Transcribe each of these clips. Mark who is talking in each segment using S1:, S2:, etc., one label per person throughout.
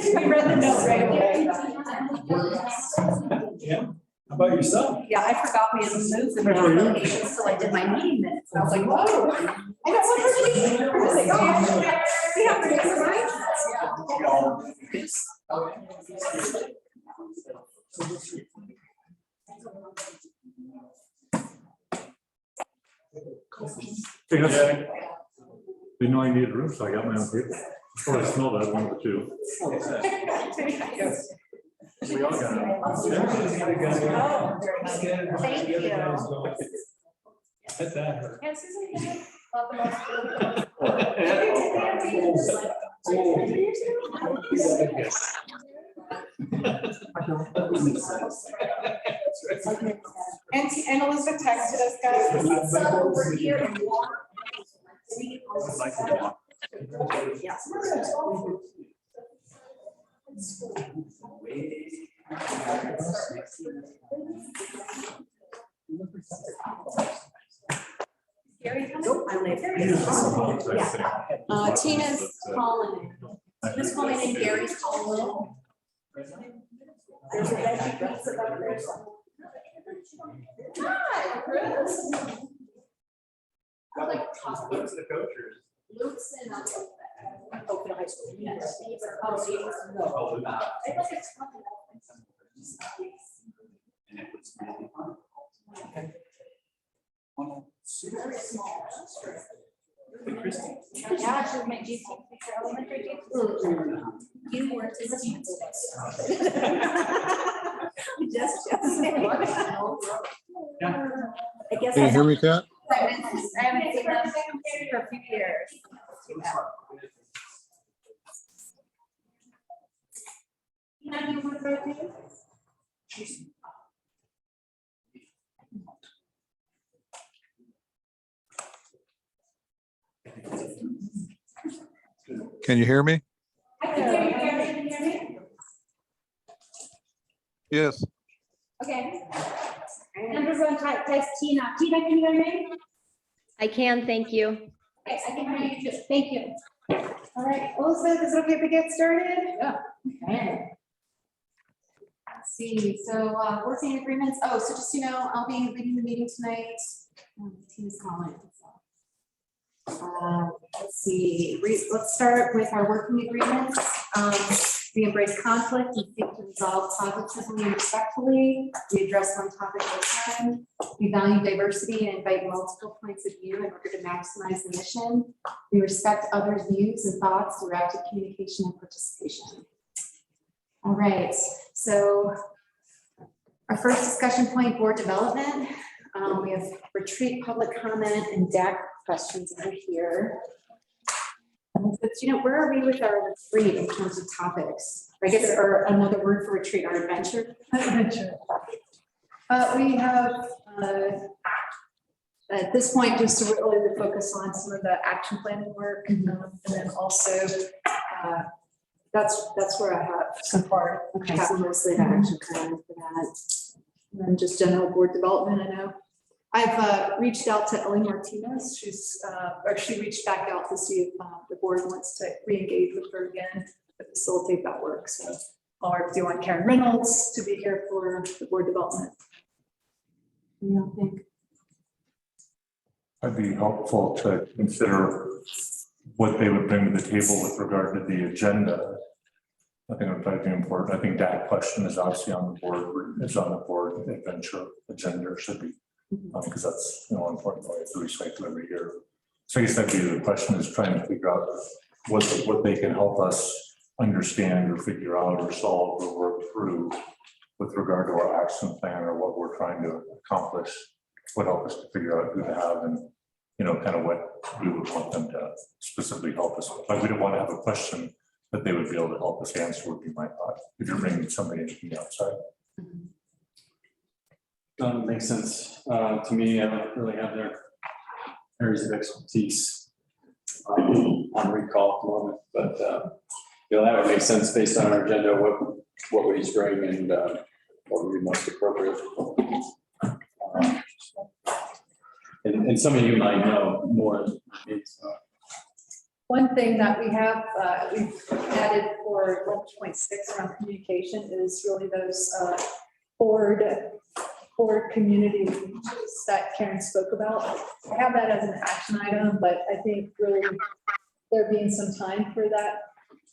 S1: I read the note right away.
S2: Yeah. How about yourself?
S1: Yeah, I forgot we had moved the notifications, so I did my meeting minutes. I was like, whoa. I don't want her to be. I was like, oh, we have to get it right.
S3: Yeah. Didn't know I needed room, so I got my own paper. Oh, I smell that one or two. We all got it.
S1: Oh, thank you.
S2: Bet that hurt.
S1: And Susan, welcome on. And Elizabeth texted us, guys. Sun over here and water. Yeah. Nope, I'm late. Yeah. Tina's calling. Tina's calling and Gary's calling. There's a veggie pizza up there. Hi, Chris. I like
S2: What's the coachers?
S1: Luke's in Oakland High School. Yes. Oh, yes. No. I like it's fun.
S2: And it was really fun.
S1: Very small.
S4: Yeah, she's my GC for elementary teachers.
S1: You weren't as a team. Just.
S2: Yeah.
S1: I guess.
S5: Can you hear me, Kat?
S4: I haven't seen them for a few years.
S5: Can you hear me?
S4: I can hear you. Can you hear me?
S5: Yes.
S4: Okay. I'm just going to text Tina. Tina, can you hear me?
S6: I can, thank you.
S4: Okay, I can hear you too. Thank you. All right, Elizabeth, is it okay if we get started?
S1: Yeah.
S4: Okay.
S1: Let's see, so working agreements. Oh, so just, I'll be leading the meeting tonight. Tina's calling. Let's see, let's start with our working agreements. We embrace conflict and seek to resolve positively and respectfully. We address one topic at a time. We value diversity and invite multiple points of view in order to maximize the mission. We respect others' views and thoughts through active communication and participation. All right, so our first discussion point, board development. We have retreat, public comment, and DAC questions over here. But where are we with our retreat in terms of topics? I guess, or another word for retreat, our adventure.
S7: Adventure. We have, at this point, just to really focus on some of the action planning work, and then also, that's where I have some part.
S1: Okay, so mostly the action plan for that.
S7: And then just general board development, I know. I've reached out to Ellie Martinez. She reached back out to see if the board wants to re-engage with her again to facilitate that work. So I'll do want Karen Reynolds to be here for the board development.
S1: You don't think?
S3: It'd be helpful to consider what they would bring to the table with regard to the agenda. I think it would probably be important. I think that question is obviously on the board, adventure agenda should be. Because that's important way to recycle every year. So I guess that'd be the question, is trying to figure out what they can help us understand or figure out or solve or work through with regard to our action plan or what we're trying to accomplish. What help us to figure out who to have and kind of what we would want them to specifically help us with. Like we don't want to have a question that they would be able to help us answer would be my thought. If you're bringing somebody in from the outside.
S2: Makes sense to me. I don't really have their areas of expertise on recall at the moment, but that would make sense based on our agenda. What would each bring and what would be most appropriate. And some of you might know more than me. So.
S7: One thing that we have, we've added for 11.6 around communication is really those board community reaches that Karen spoke about. I have that as an action item, but I think really there being some time for that,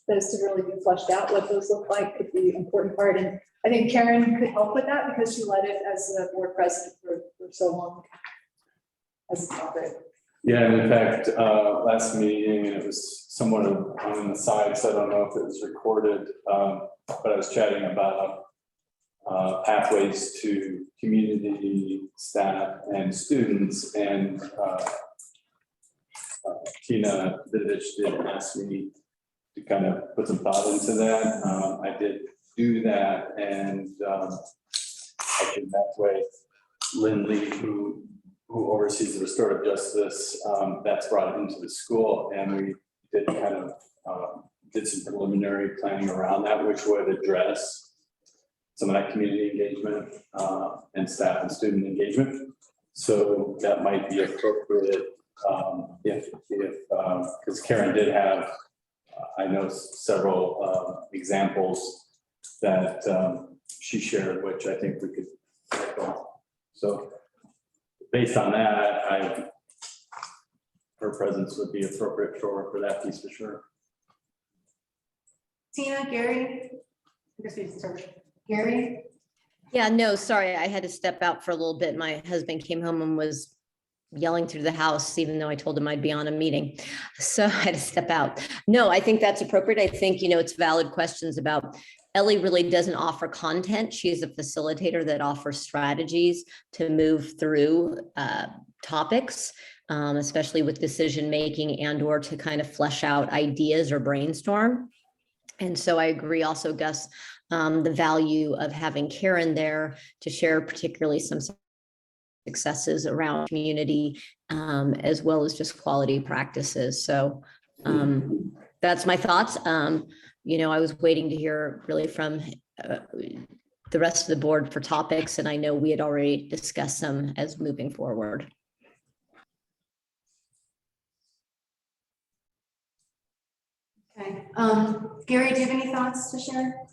S7: those to really be fleshed out, what those look like could be an important part. And I think Karen could help with that because she led it as the board president for so long as a topic.
S2: Yeah, and in fact, last meeting, and it was somewhat on the side, so I don't know if it was recorded, but I was chatting about pathways to community, staff, and students, and Tina Vidovich did ask me to kind of put some thought into that. I did do that, and actually that way, Lynn Lee, who oversees the restorative justice, that's brought into the school, and we did kind of did some preliminary planning around that, which would address some of that community engagement and staff and student engagement. So that might be appropriate if because Karen did have, I know several examples that she shared, which I think we could work on. So based on that, her presence would be appropriate for that piece for sure.
S1: Tina, Gary? I guess we just start. Gary?
S6: Yeah, no, sorry, I had to step out for a little bit. My husband came home and was yelling through the house, even though I told him I'd be on a meeting. So I had to step out. No, I think that's appropriate. I think, it's valid questions about Ellie really doesn't offer content. She's a facilitator that offers strategies to move through topics, especially with decision-making and or to kind of flesh out ideas or brainstorm. And so I agree also, Gus, the value of having Karen there to share particularly some successes around community, as well as just quality practices. So that's my thoughts. I was waiting to hear really from the rest of the board for topics, and I know we had already discussed some as moving forward.
S1: Okay. Gary, do you have any thoughts to share?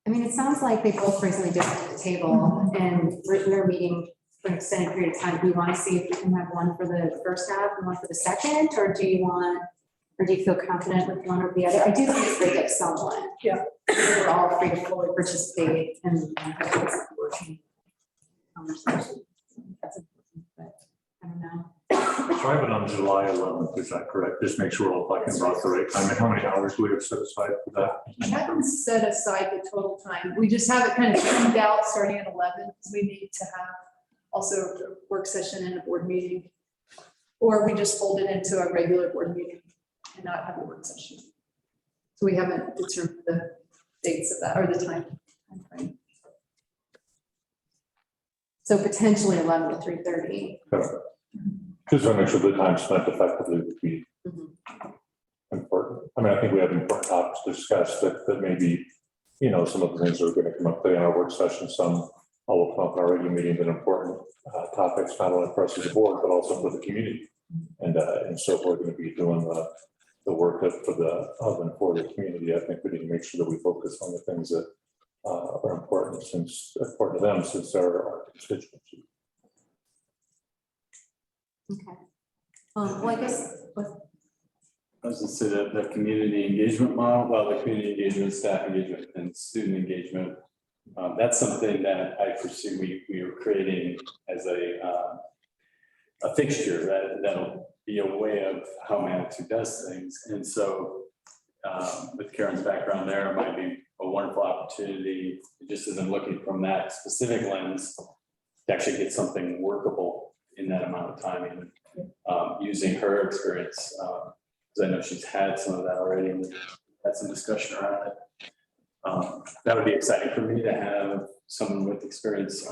S1: I mean, it sounds like they both recently did at the table and we're meeting for an extended period of time. Do you want to see if we can have one for the first half and one for the second, or do you feel confident with one or the other? I do think it's great to have someone.
S7: Yeah.
S1: We're all free to fully participate in the working conversation. That's important, but I don't know.
S3: So I have it on July 11th, is that correct? Just make sure we're talking about the right time. And how many hours do we have set aside for that?
S7: We haven't set aside the total time. We just have it kind of tuned out starting at 11 because we need to have also a work session and a board meeting. Or we just fold it into a regular board meeting and not have a work session. So we haven't determined the dates of that or the time frame.
S1: So potentially 11 to 3:30.
S3: Just to make sure the time spent effectively would be important. I mean, I think we have important topics to discuss that maybe, some of the things that are going to come up today in our work session, some will come up in our regular meeting, that important topics, not only for us as a board, but also for the community. And so if we're going to be doing the work for the community, I think we need to make sure that we focus on the things that are important to them, since they're our constituency.
S1: Okay. Well, I guess.
S2: I was going to say that the community engagement model, the community engagement, staff engagement, and student engagement, that's something that I foresee we are creating as a fixture that'll be a way of how Manitou does things. And so with Karen's background there, it might be a wonderful opportunity, just as I'm looking from that specific lens, to actually get something workable in that amount of time, and using her experience, because I know she's had some of that already and had some discussion around it. That would be exciting for me to have someone with experience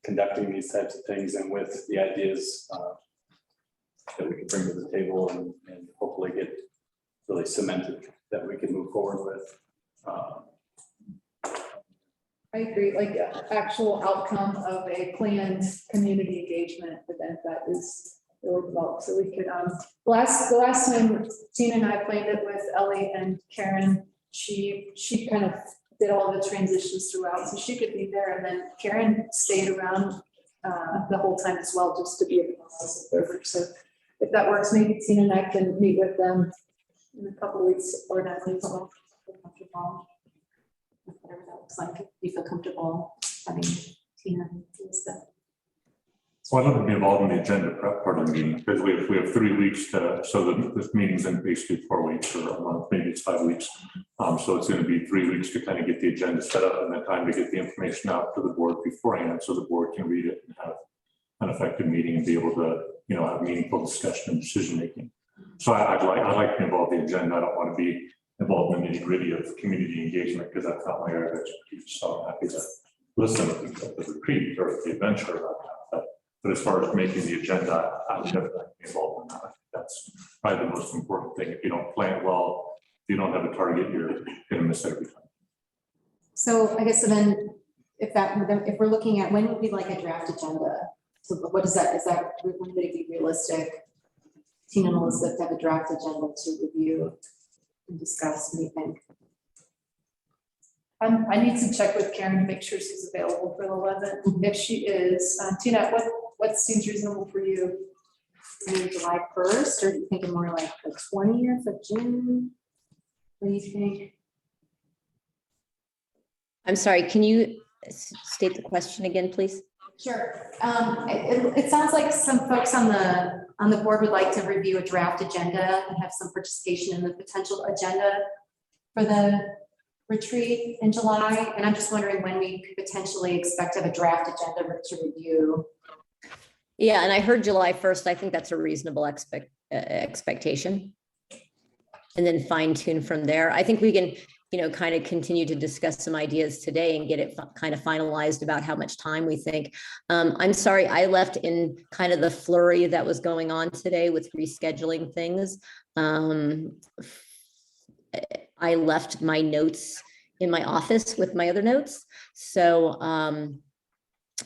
S2: conducting these types of things, and with the ideas that we can bring to the table and hopefully get really cemented that we can move forward with.
S7: I agree, like actual outcome of a planned community engagement event that is really developed. So we could, the last time Tina and I planned it with Ellie and Karen, she kind of did all the transitions throughout, so she could be there, and then Karen stayed around the whole time as well, just to be a process observer. So if that works, maybe Tina and I can meet with them in a couple of weeks or not. Whatever that looks like, if you feel comfortable having Tina do stuff.
S3: So I'd love to be involved in the agenda prep part of the meeting, because we have 3 weeks to, so this meeting's in basically 4 weeks or a month, maybe it's 5 weeks. So it's going to be 3 weeks to kind of get the agenda set up and then time to get the information out to the board beforehand, so the board can read it and have an effective meeting and be able to, you know, have meaningful discussion and decision making. So I'd like to be involved in the agenda. I don't want to be involved in the nitty gritty of community engagement, because that's not my area of expertise. So I'm happy to listen at the retreat or the adventure. But as far as making the agenda, I would definitely like to be involved in that. I think that's probably the most important thing. If you don't plan it well, if you don't have a target, you're going to miss every time.
S1: So I guess so then, if we're looking at when would be like a draft agenda? So what is that? Is that when would it be realistic? Tina and Elizabeth have a draft agenda to review and discuss. What do you think?
S7: I need to check with Karen to make sure she's available for the 11th. If she is, Tina, what seems reasonable for you?
S1: Maybe July 1st, or do you think more like the 20th of June? What do you think?
S6: I'm sorry, can you state the question again, please?
S1: Sure. It sounds like some folks on the board would like to review a draft agenda and have some participation in the potential agenda for the retreat in July. And I'm just wondering when we could potentially expect to have a draft agenda to review.
S6: Yeah, and I heard July 1st. I think that's a reasonable expectation. And then fine tune from there. I think we can, you know, kind of continue to discuss some ideas today and get it kind of finalized about how much time we think. I'm sorry, I left in kind of the flurry that was going on today with rescheduling things. I left my notes in my office with my other notes. So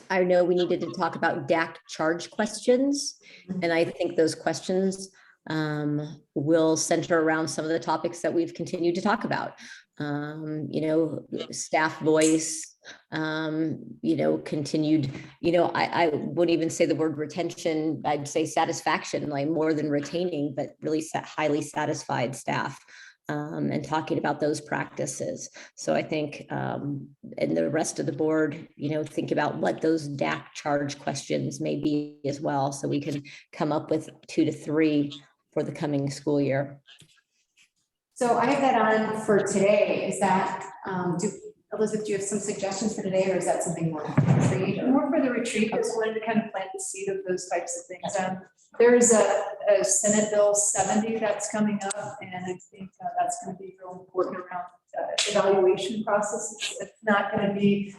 S6: I know we needed to talk about DAC charge questions. And I think those questions will center around some of the topics that we've continued to talk about. You know, staff voice, you know, continued, you know, I wouldn't even say the word retention, I'd say satisfaction, like more than retaining, but really highly satisfied staff. And talking about those practices. So I think, and the rest of the board, you know, think about what those DAC charge questions may be as well. So we can come up with 2 to 3 for the coming school year.
S1: So I have that on for today. Is that, Elizabeth, do you have some suggestions for today, or is that something more for the retreat?
S7: More for the retreat, just wanted to kind of plant the seed of those types of things. There's a Senate Bill 70 that's coming up, and I think that's going to be real important around evaluation processes. It's not going to be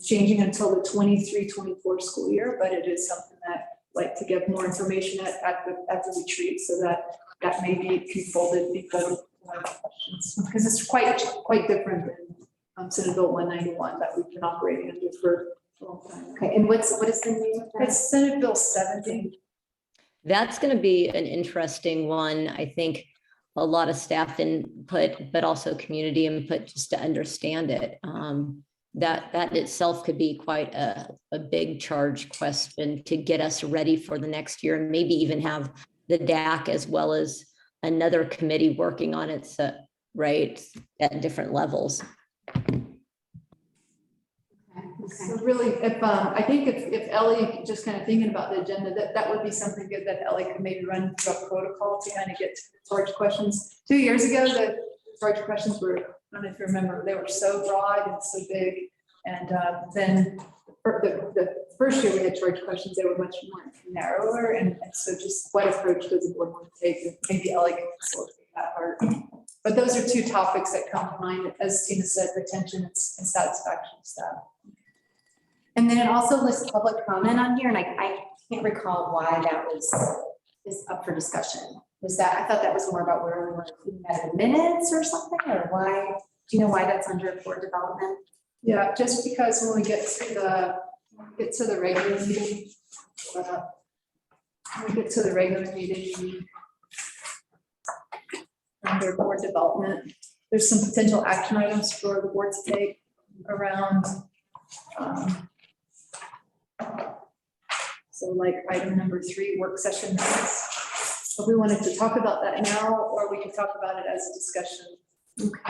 S7: changing until the 23-24 school year, but it is something that I'd like to give more information at the retreat, so that may be folded before questions, because it's quite different than Senate Bill 191 that we've been operating under for a long time.
S1: Okay, and what is the name of that?
S7: It's Senate Bill 70. That's
S6: going to be an interesting one. I think a lot of staff input, but also community input just to understand it. That itself could be quite a big charge question to get us ready for the next year, and maybe even have the DAC as well as another committee working on it, right, at different levels.
S7: So really, if I think if Ellie, just kind of thinking about the agenda, that would be something good that Ellie could maybe run through a protocol to kind of get to the charge questions. 2 years ago, the charge questions were, I don't know if you remember, they were so broad and so big. And then the first year we had charge questions, they were much more narrower. And so just what approach does the board want to take? Maybe Ellie can facilitate that part. But those are 2 topics that come to mind, as Tina said, retention and satisfaction of staff.
S1: And then it also lists public comment on here, and I can't recall why that is up for discussion. Was that, I thought that was more about where we were including that in minutes or something, or why, do you know why that's under board development?
S7: Yeah, just because when we get to the regular meeting, when we get to the regular meeting, under board development, there's some potential action items for the board to take around. So like item number 3, work session minutes. So we wanted to talk about that now, or we could talk about it as a discussion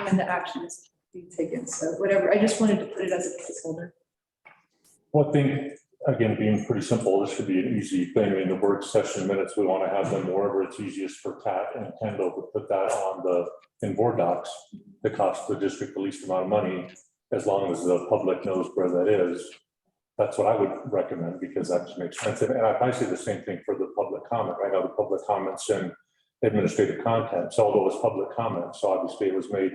S7: when the action is being taken. So whatever, I just wanted to put it as a placeholder.
S3: One thing, again, being pretty simple, this should be an easy thing. In the work session minutes, we want to have them wherever it's easiest for Kat and Kendall to put that on in board docs. That costs the district the least amount of money, as long as the public knows where that is. That's what I would recommend, because that just makes sense. And I say the same thing for the public comment. Right now, the public comments in administrative content, so although it's public comment, so obviously it was made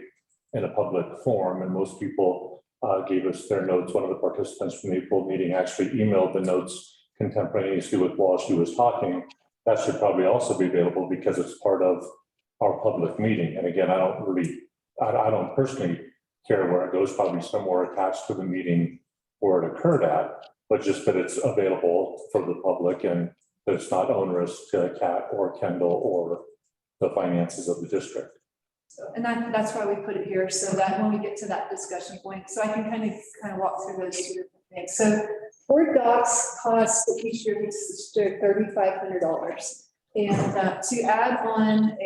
S3: in a public forum, and most people gave us their notes. One of the participants from the April meeting actually emailed the notes contemporaneously with while she was talking. That should probably also be available because it's part of our public meeting. And again, I don't personally care where it goes, probably somewhere attached to the meeting where it occurred at, but just that it's available for the public and that it's not onerous to Kat or Kendall or the finances of the district.
S7: So, and that's why we put it here, so that when we get to that discussion point, so I can kind of walk through those 2 different things. So board docs cost each year $3,500, and to add on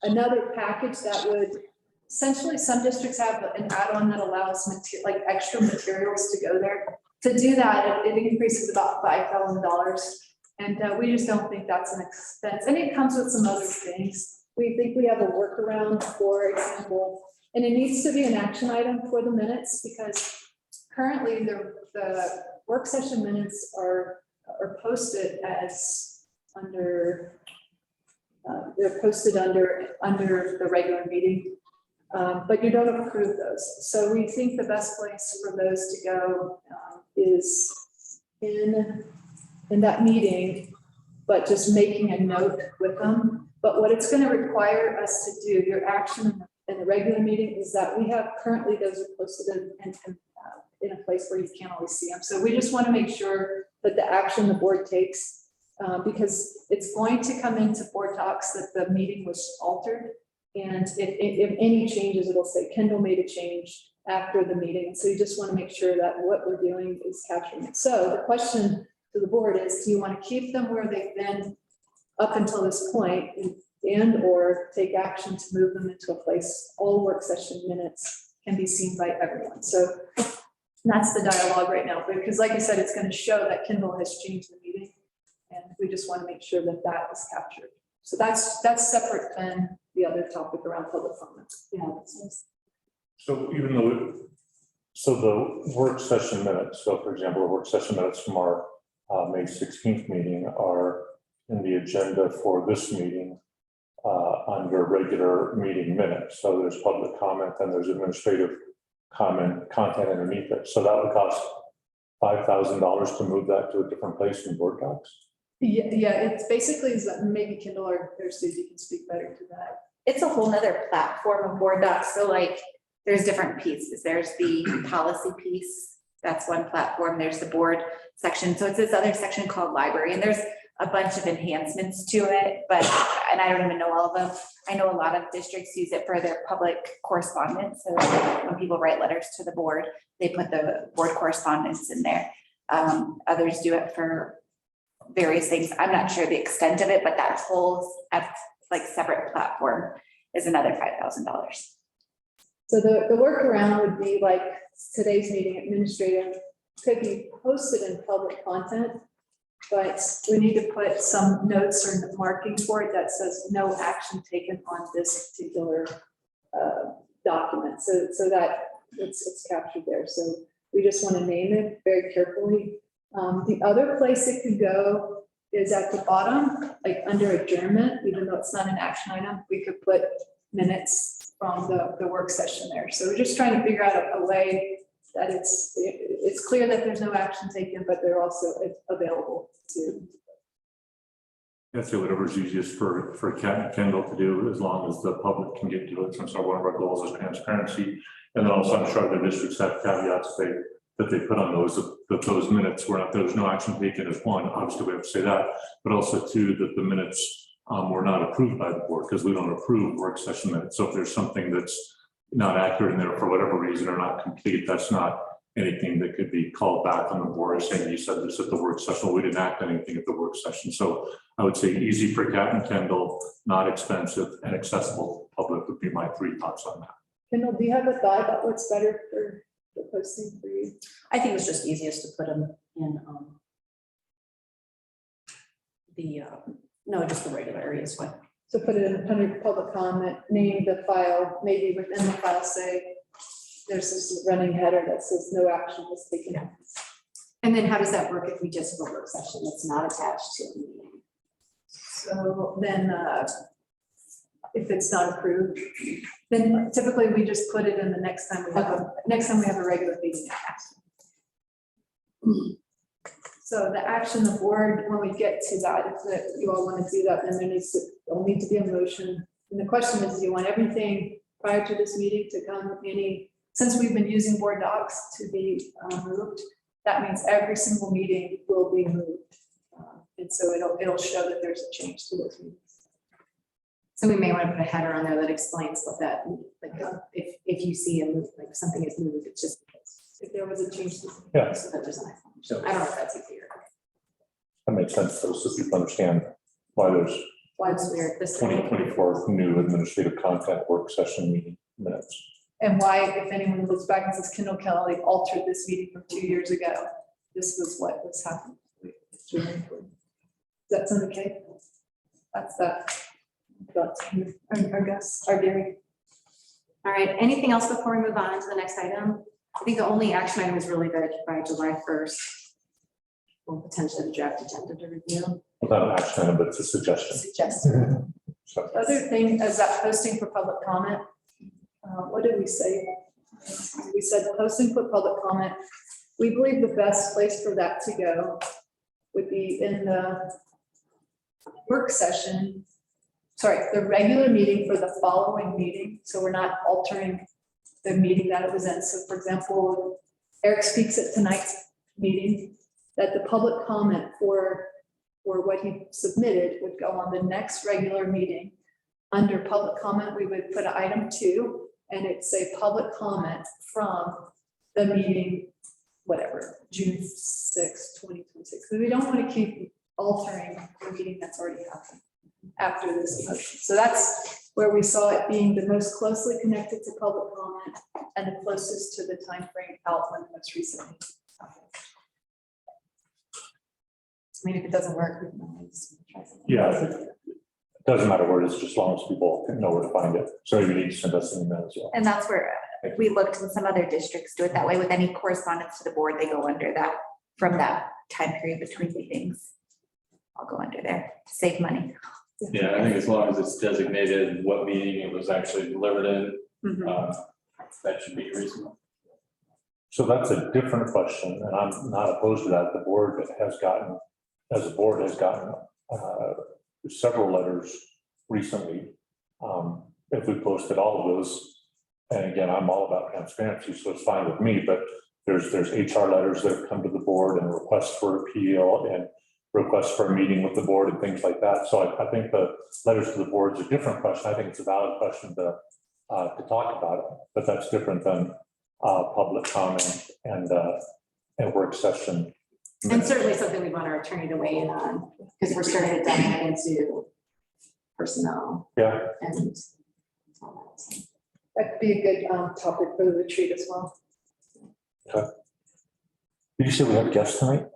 S7: another package that would essentially, some districts have an add-on that allows like extra materials to go there. To do that, it increases about $5,000, and we just don't think that's an expense. And it comes with some other things. We think we have a workaround, for example, and it needs to be an action item for the minutes, because currently the work session minutes are posted as under, they're posted under the regular meeting, but you don't approve those. So we think the best place for those to go is in that meeting, but just making a note with them. But what it's going to require us to do, your action in the regular meeting, is that we have currently those are posted in a place where you can't always see them. So we just want to make sure that the action the board takes, because it's going to come into board docs that the meeting was altered. And if any changes, it'll say Kendall made a change after the meeting. So you just want to make sure that what we're doing is capturing it. So the question to the board is, do you want to keep them where they've been up until this point, and or take action to move them into a place all work session minutes can be seen by everyone? So that's the dialogue right now, because like I said, it's going to show that Kendall has changed the meeting, and we just want to make sure that that is captured. So that's separate than the other topic around public comment. Yeah.
S3: So even though, so the work session minutes, so for example, the work session minutes from our May 16th meeting are in the agenda for this meeting under regular meeting minutes. So there's public comment and there's administrative content underneath it. So that would cost $5,000 to move that to a different place in board docs.
S7: Yeah, it's basically is that maybe Kendall or Susie can speak better to that.
S8: It's a whole nother platform of board docs. So like there's different pieces. There's the policy piece. That's one platform. There's the board section. So it's this other section called library, and there's a bunch of enhancements to it, and I don't even know all of them. I know a lot of districts use it for their public correspondence. So when people write letters to the board, they put the board correspondence in there. Others do it for various things. I'm not sure the extent of it, but that whole like separate platform is another $5,000.
S7: So the workaround would be like today's meeting administrative could be posted in public content, but we need to put some notes or markings for it that says no action taken on this particular document. So that it's captured there. So we just want to name it very carefully. The other place it could go is at the bottom, like under adjournment, even though it's not an action item, we could put minutes from the work session there. So we're just trying to figure out a way that it's clear that there's no action taken, but they're also available to.
S3: I'd say whatever's easiest for Kat and Kendall to do, as long as the public can get to it, since one of our goals is transparency. And then also, I'm sure the districts have caveats that they put on those, that those minutes were not, there was no action taken as one, obviously we have to say that, but also two, that the minutes were not approved by the board, because we don't approve work session minutes. So if there's something that's not accurate in there for whatever reason or not complete, that's not anything that could be called back on the board saying you said this at the work session. We didn't act anything at the work session. So I would say easy for Kat and Kendall, not expensive and accessible to the public would be my 3 thoughts on that.
S7: Kendall, do you have a thought about what's better for the posting for you?
S9: I think it's just easiest to put them in just the regular areas. What?
S7: So put it in under public comment, name the file, maybe within the file say, there's this running header that says no action was taken.
S1: And then how does that work if we just have a work session that's not attached to a meeting?
S7: So then, if it's not approved, then typically we just put it in the next time we have a regular meeting. So the action, the board, when we get to that, if you all want to do that, then there'll need to be a motion. And the question is, do you want everything prior to this meeting to come since we've been using board docs to be moved, that means every single meeting will be moved. And so it'll show that there's a change to those meetings.
S1: So we may want to put a header on there that explains what that, like, if you see a move, like something is moved, it's just because
S7: If there was a change.
S3: Yeah.
S1: so that there's an iPhone. So I don't know if that's easier.
S3: That makes sense, though, so people understand why there's
S1: Why it's weird, this.
S3: 2024 new administrative content work session meeting minutes.
S7: And why, if anyone looks back and says Kendall Kelly altered this meeting from 2 years ago, this was what was happening. It's really important. Does that sound okay? That's that. That's, I guess, our Gary.
S1: All right, anything else before we move on to the next item? I think the only action item is really good by July 1st. We'll potentially draft agenda to review.
S3: Without an action item, but it's a suggestion.
S1: Suggested.
S3: So,
S7: Other thing is that posting for public comment. What did we say? We said posting for public comment. We believe the best place for that to go would be in the work session. Sorry, the regular meeting for the following meeting. So we're not altering the meeting that it was in. So for example, Eric speaks at tonight's meeting, that the public comment for what he submitted would go on the next regular meeting. Under public comment, we would put item 2 and it'd say public comment from the meeting, whatever, June 6, 2026. Because we don't want to keep altering the meeting that's already happened after this motion. So that's where we saw it being the most closely connected to public comment and the closest to the time frame outlined most recently.
S1: I mean, if it doesn't work, we can always try something.
S3: yeah, it doesn't matter where it is, just as long as people know where to find it. So you need to send us an email as well.
S8: And that's where we looked in some other districts do it that way with any correspondence to the board, they go under that from that time period between meetings. I'll go under there to save money.
S2: Yeah, I think as long as it's designated what meeting it was actually delivered in, that should be reasonable.
S3: So that's a different question, and I'm not opposed to that. The board has gotten, as a board, has gotten several letters recently. If we posted all of those, and again, I'm all about transparency, so it's fine with me, but there's HR letters that have come to the board and requests for appeal and requests for a meeting with the board and things like that. So I think the letters to the board is a different question. I think it's a valid question to talk about it, but that's different than public comment and work session.
S1: And certainly something we want our attorney to weigh in on, because we're starting to dive into personnel
S3: Yeah,
S1: and all that. So.
S7: That could be a good topic for the retreat as well.
S3: did you say we have guests tonight?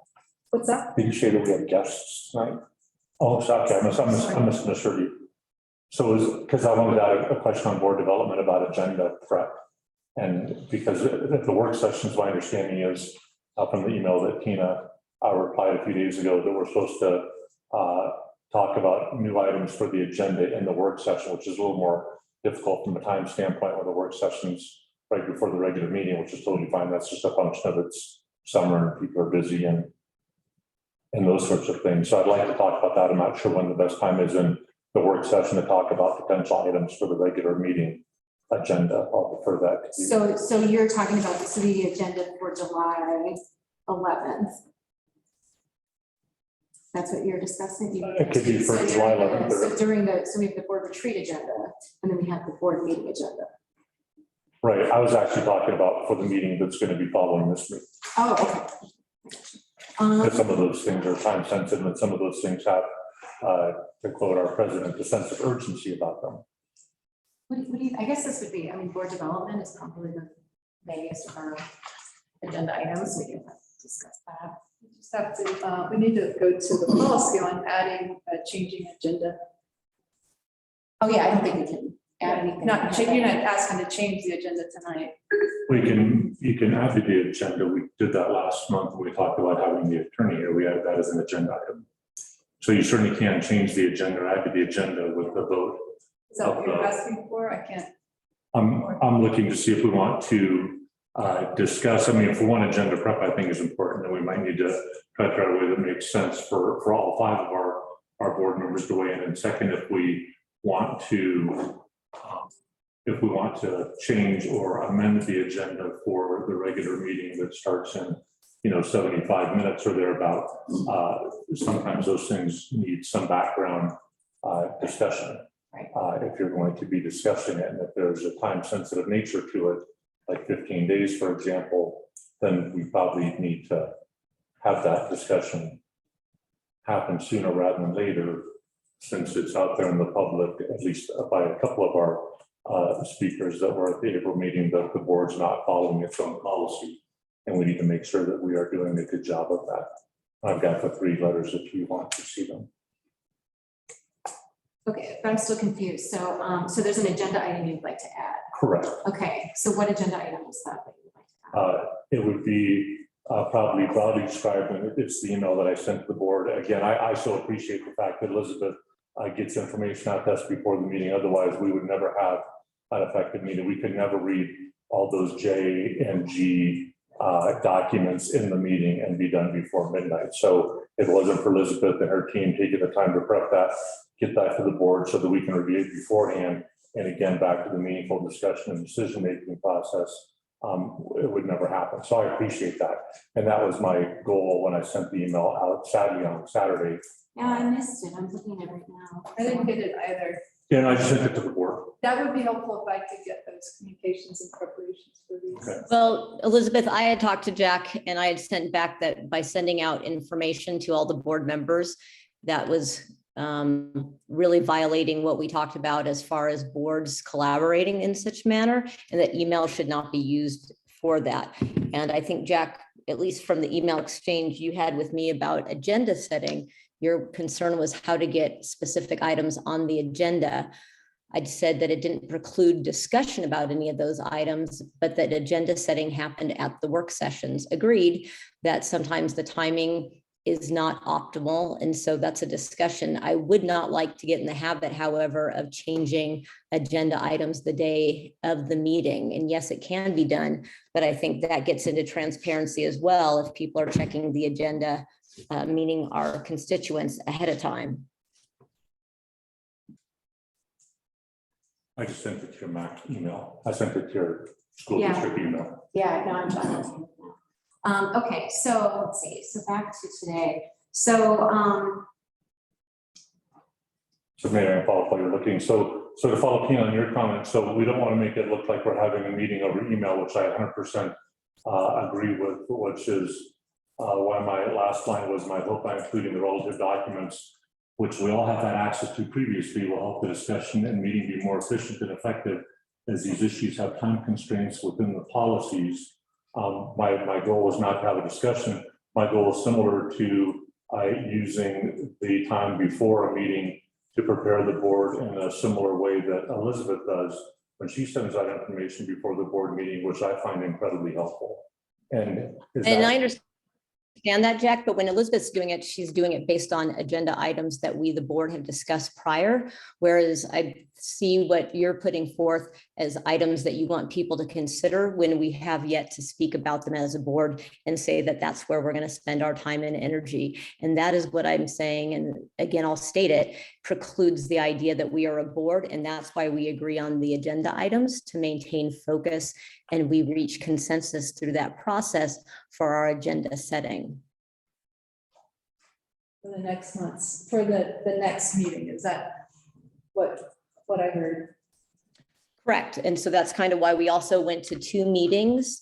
S7: What's that?
S3: Did you say that we have guests tonight? Oh, sorry, I misheard you. So it was, because I wanted to add a question on board development about agenda prep. And because at the work sessions, my understanding is from the email that Tina replied a few days ago that we're supposed to talk about new items for the agenda in the work session, which is a little more difficult from a time standpoint when the work sessions right before the regular meeting, which is totally fine. That's just a function of it's summer and people are busy and and those sorts of things. So I'd like to talk about that. I'm not sure when the best time is in the work session to talk about potential items for the regular meeting agenda. I'll defer that to you.
S1: So you're talking about the agenda for July 11th. That's what you're discussing?
S3: It could be for
S1: So
S3: July
S1: during
S3: 11th.
S1: so we have the board retreat agenda, and then we have the board meeting agenda.
S3: Right, I was actually talking about for the meeting that's going to be following this week.
S1: Oh, okay.
S3: Because some of those things are time sensitive and some of those things have, to quote our president, a sense of urgency about them.
S1: What do you, I guess this would be, I mean, board development is probably the biggest of our agenda items. We can discuss that.
S7: We just have to, we need to go to the policy on adding, changing agenda.
S1: Oh, yeah, I don't think we can add anything.
S7: You're not asking to change the agenda tonight.
S3: You can add to the agenda. We did that last month. We talked about having the attorney here. We added that as an agenda item. So you certainly can change the agenda, add to the agenda with the vote.
S7: Is that what you're asking for? I can't.
S3: I'm looking to see if we want to discuss, I mean, if we want agenda prep, I think is important, and we might need to try to figure out a way that makes sense for all 5 of our board members to weigh in. And second, if we want to change or amend the agenda for the regular meeting that starts in, 75 minutes or thereabout, sometimes those things need some background discussion. If you're going to be discussing it, and if there's a time sensitive nature to it, like 15 days, for example, then we probably need to have that discussion happen sooner rather than later, since it's out there in the public, at least by a couple of our speakers that were at the April meeting, that the board's not following its own policy. And we need to make sure that we are doing a good job of that. I've got the 3 letters if you want to see them.
S1: Okay, but I'm still confused. So there's an agenda item you'd like to add.
S3: Correct.
S1: Okay, so what agenda item is that you'd like to add?
S3: It would be probably broadly described, and it's the email that I sent to the board. Again, I so appreciate the fact that Elizabeth gets information out to us before the meeting. Otherwise, we would never have an effective meeting. We could never read all those J and G documents in the meeting and be done before midnight. So if it wasn't for Elizabeth and her team taking the time to prep that, get that to the board so that we can review it beforehand. And again, back to the meaningful discussion and decision-making process, it would never happen. So I appreciate that. And that was my goal when I sent the email out on Saturday.
S1: Yeah, I missed it. I'm looking at it right now.
S7: I didn't get it either.
S3: Yeah, and I just sent it to the board.
S7: That would be helpful if I could get those communications and preparations for these.
S3: Okay.
S6: Well, Elizabeth, I had talked to Jack and I had sent back that by sending out information to all the board members, that was really violating what we talked about as far as boards collaborating in such manner, and that email should not be used for that. And I think, Jack, at least from the email exchange you had with me about agenda setting, your concern was how to get specific items on the agenda. I said that it didn't preclude discussion about any of those items, but that agenda setting happened at the work sessions. Agreed that sometimes the timing is not optimal. And so that's a discussion. I would not like to get in the habit, however, of changing agenda items the day of the meeting. And yes, it can be done, but I think that gets into transparency as well if people are checking the agenda, meaning our constituents ahead of time.
S3: I just sent it to your Mac email. I sent it to your school
S1: Yeah.
S3: district email.
S1: Yeah, no, I'm fine. Okay, so let's see. So back to today. So
S3: So maybe I follow up while you're looking. So to follow up on your comment, so we don't want to make it look like we're having a meeting over email, which I 100% agree with, which is why my last line was my hope by including the relative documents, which we all have had access to previously, will help the discussion and meeting be more efficient and effective as these issues have time constraints within the policies. My goal was not to have a discussion. My goal is similar to using the time before a meeting to prepare the board in a similar way that Elizabeth does when she sends out information before the board meeting, which I find incredibly helpful. And
S6: I understand that, Jack, but when Elizabeth's doing it, she's doing it based on agenda items that we, the board, have discussed prior. Whereas I see what you're putting forth as items that you want people to consider when we have yet to speak about them as a board and say that that's where we're going to spend our time and energy. And that is what I'm saying. And again, I'll state it, precludes the idea that we are a board. And that's why we agree on the agenda items to maintain focus. And we reach consensus through that process for our agenda setting.
S7: For the next months, for the next meeting, is that what I heard?
S6: Correct. And so that's kind of why we also went to 2 meetings,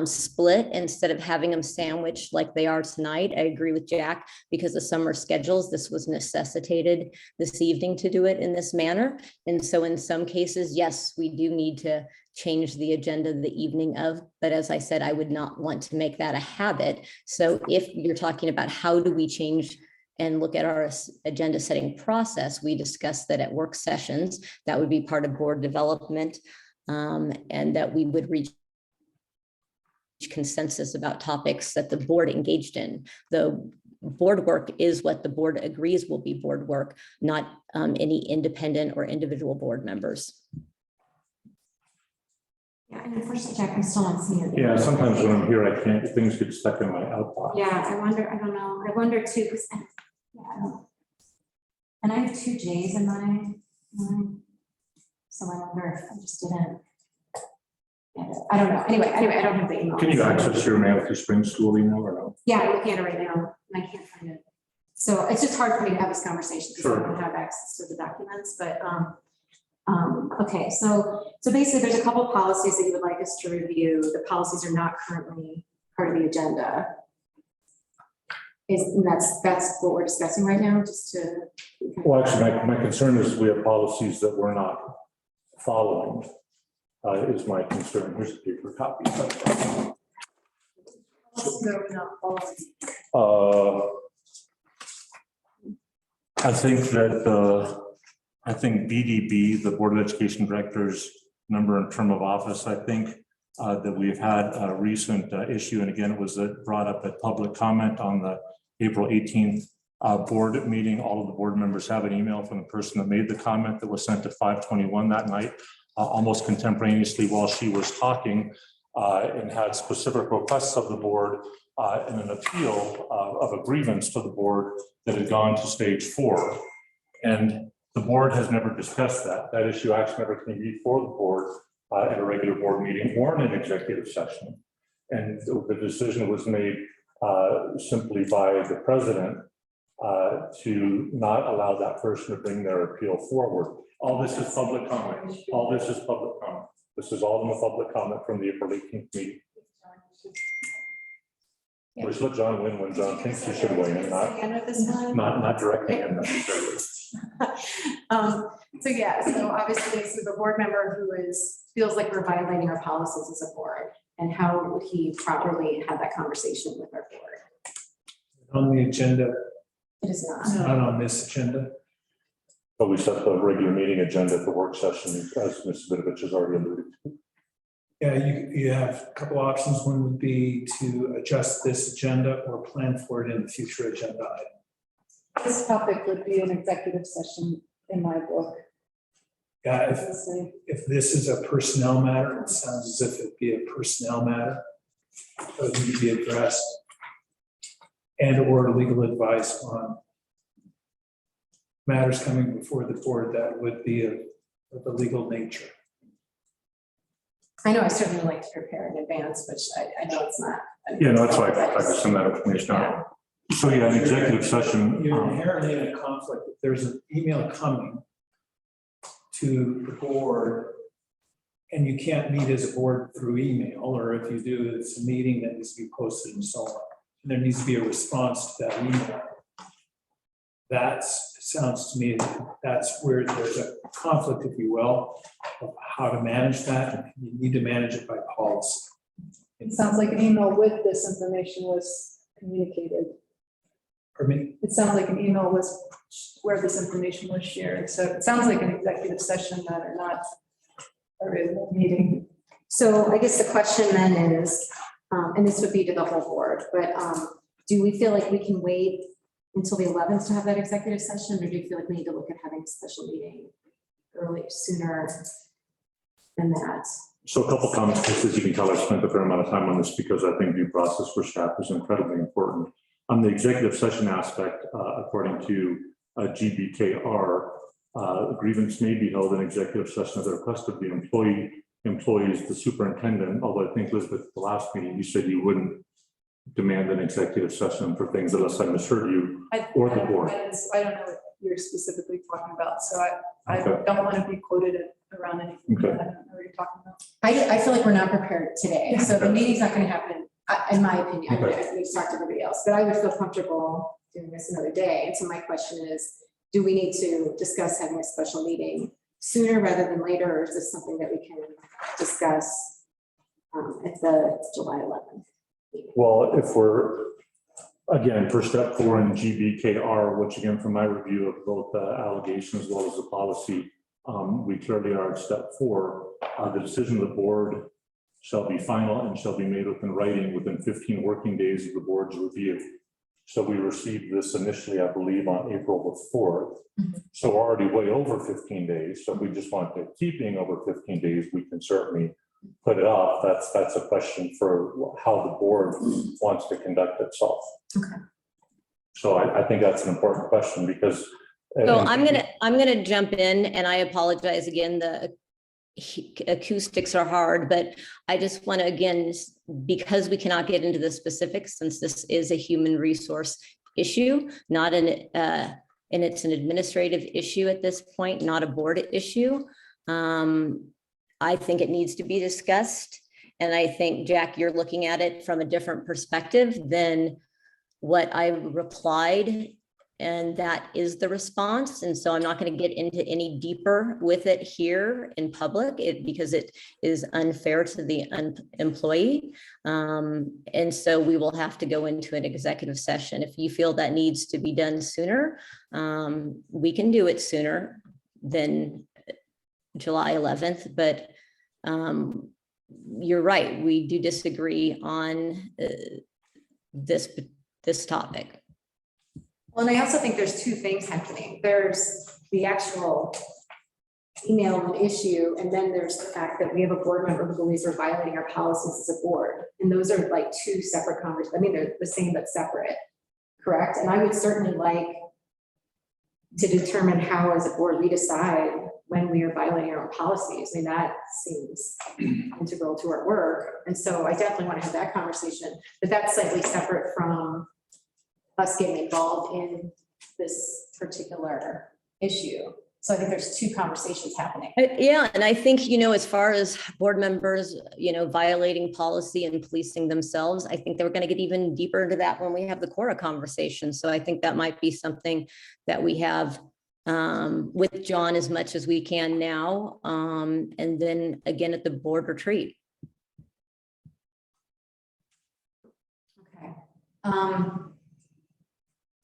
S6: split instead of having them sandwiched like they are tonight. I agree with Jack, because of summer schedules, this was necessitated this evening to do it in this manner. And so in some cases, yes, we do need to change the agenda the evening of, but as I said, I would not want to make that a habit. So if you're talking about how do we change and look at our agenda setting process, we discussed that at work sessions, that would be part of board development, and that we would reach consensus about topics that the board engaged in. The board work is what the board agrees will be board work, not any independent or individual board members.
S1: Yeah, and unfortunately, Jack, I'm still not seeing it.
S3: Yeah, sometimes when I'm here, I can't, things get stuck in my outbox.
S1: Yeah, I wonder, I don't know, I wonder too, because, yeah, I don't. And I have 2 J's in mine. So I wonder if I just didn't. Yeah, I don't know. Anyway, I don't have the email.
S3: Can you access your Manatee Springs school email or no?
S1: Yeah, I'm looking at it right now, and I can't find it. So it's just hard for me to have this conversation because I don't have access to the documents, but, okay, so basically there's a couple of policies that you would like us to review. The policies are not currently part of the agenda. And that's what we're discussing right now, just to.
S3: Well, actually, my concern is we have policies that we're not following, is my concern. Here's a paper copy. I think that I think BDB, the Board of Education Director's number and term of office, I think that we've had a recent issue, and again, it was brought up at public comment on the April 18th board meeting. All of the board members have an email from the person that made the comment that was sent at 5:21 that night, almost contemporaneously while she was talking, and had specific requests of the board and an appeal of a grievance to the board that had gone to stage 4. And the board has never discussed that. That issue actually never came before the board at a regular board meeting or in an executive session. And the decision was made simply by the president to not allow that person to bring their appeal forward. All this is public comment. All this is public comment. This is all in the public comment from the April 18th meeting. Which let John win when John thinks he should win, and not directing him necessarily.
S1: So yeah, so obviously, so the board member who feels like we're violating our policies as a board, and how would he properly have that conversation with our board?
S10: On the agenda,
S1: It is not.
S10: not on this agenda.
S3: But we set the regular meeting agenda for work session, as Ms. Vidovich has already alluded to.
S10: Yeah, you have a couple options. One would be to adjust this agenda or plan for it in the future agenda item.
S7: This topic would be an executive session in my book.
S10: Yeah, if this is a personnel matter, it sounds as if it'd be a personnel matter that would need to be addressed, and or legal advice on matters coming before the board that would be of a legal nature.
S1: I know I certainly like to prepare in advance, which I know it's not.
S3: Yeah, no, that's why I just send that information out. So yeah, an executive session.
S10: You're inherently in a conflict. If there's an email coming to the board and you can't meet as a board through email, or if you do, it's a meeting that needs to be posted and so on. And there needs to be a response to that email. It sounds to me that's where there's a conflict, if you will, of how to manage that. You need to manage it by policy.
S7: It sounds like an email with this information was communicated.
S10: For me,
S7: It sounds like an email was where this information was shared. So it sounds like an executive session matter, not a real meeting.
S1: So I guess the question then is, and this would be to the whole board, but do we feel like we can wait until the 11th to have that executive session, or do you feel like we need to look at having a special meeting sooner than that.
S3: So a couple comments, just as you can tell, I've spent a fair amount of time on this because I think due process for staff is incredibly important. On the executive session aspect, according to GBKR, grievance may be held in executive session at the request of the employees, the superintendent, although I think Elizabeth, at the last meeting, you said you wouldn't demand an executive session for things unless I misheard you, or the board.
S7: I don't know what you're specifically talking about, so I
S3: Okay.
S7: don't want to be quoted around anything.
S3: Okay.
S7: I don't know what you're talking about.
S1: I feel like we're not prepared today, so the meeting's not gonna happen, in my opinion. I
S3: Okay.
S1: need to talk to everybody else, but I would feel comfortable doing this another day. And so my question is, do we need to discuss having a special meeting sooner rather than later, or is this something that we can discuss at the July 11th?
S3: Well, if we're, again, for step 4 in GBKR, which again, from my review of both the allegation as well as the policy, we clearly are at step 4. The decision of the board shall be final and shall be made within writing within 15 working days of the board's review. So we received this initially, I believe, on April the 4th. So we're already way over 15 days. So if we just want to keep being over 15 days, we can certainly put it off. That's a question for how the board wants to conduct itself.
S1: Okay.
S3: So I think that's an important question because.
S6: So I'm gonna jump in, and I apologize again, the acoustics are hard, but I just want to, again, because we cannot get into the specifics, since this is a human resource issue, not and it's an administrative issue at this point, not a board issue. I think it needs to be discussed. And I think, Jack, you're looking at it from a different perspective than what I replied. And that is the response. And so I'm not going to get into any deeper with it here in public because it is unfair to the employee. And so we will have to go into an executive session. If you feel that needs to be done sooner, we can do it sooner than July 11th. But you're right, we do disagree on this topic.
S1: Well, and I also think there's two things happening. There's the actual email issue, and then there's the fact that we have a board member who believes we're violating our policies as a board. And those are like two separate conversations. I mean, they're the same but separate, correct? And I would certainly like to determine how, as a board, we decide when we are violating our own policies. I mean, that seems integral to our work. And so I definitely want to have that conversation, but that's slightly separate from us getting involved in this particular issue. So I think there's two conversations happening.
S6: Yeah, and I think, as far as board members, violating policy and policing themselves, I think they're going to get even deeper into that when we have the Cora conversation. So I think that might be something that we have with John as much as we can now, and then again at the board retreat.
S1: Okay.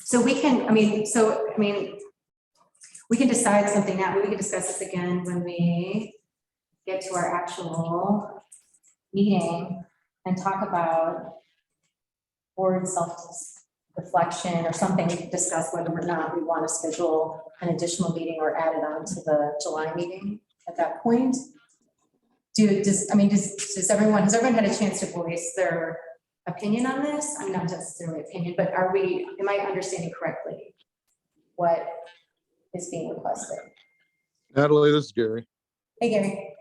S1: So we can, we can decide something now. We can discuss this again when we get to our actual meeting and talk about board self-reflection or something. We can discuss whether or not we want to schedule an additional meeting or add it on to the July meeting at that point. Has everyone had a chance to voice their opinion on this? I'm not necessarily opinion, but am I understanding correctly what is being requested?
S5: Natalie, this is Gary.
S1: Hey, Gary.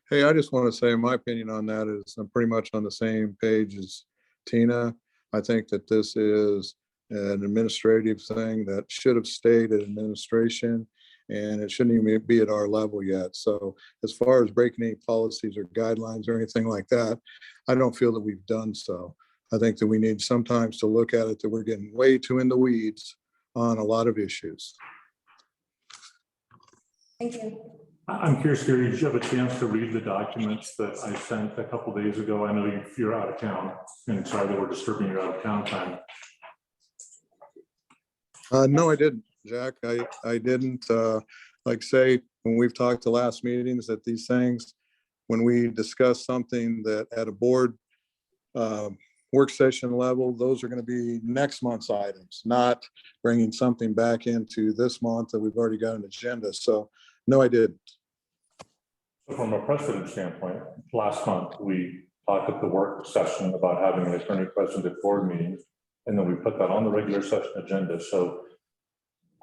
S5: Hey, I just want to say my opinion on that is I'm pretty much on the same page as Tina. I think that this is an administrative thing that should have stayed at administration, and it shouldn't even be at our level yet. So as far as breaking any policies or guidelines or anything like that, I don't feel that we've done so. I think that we need sometimes to look at it that we're getting way too in the weeds on a lot of issues.
S1: Thank you.
S3: I'm curious, Gary, did you have a chance to read the documents that I sent a couple days ago? I know you're out of town, and sorry that we're disturbing your out of town time.
S5: No, I didn't, Jack. I didn't. Like say, when we've talked to last meetings that these things, when we discuss something that at a board work session level, those are going to be next month's items, not bringing something back into this month that we've already got an agenda. So No, I didn't.
S3: So from a precedent standpoint, last month, we talked at the work session about having an attorney-president at board meetings, and then we put that on the regular session agenda. So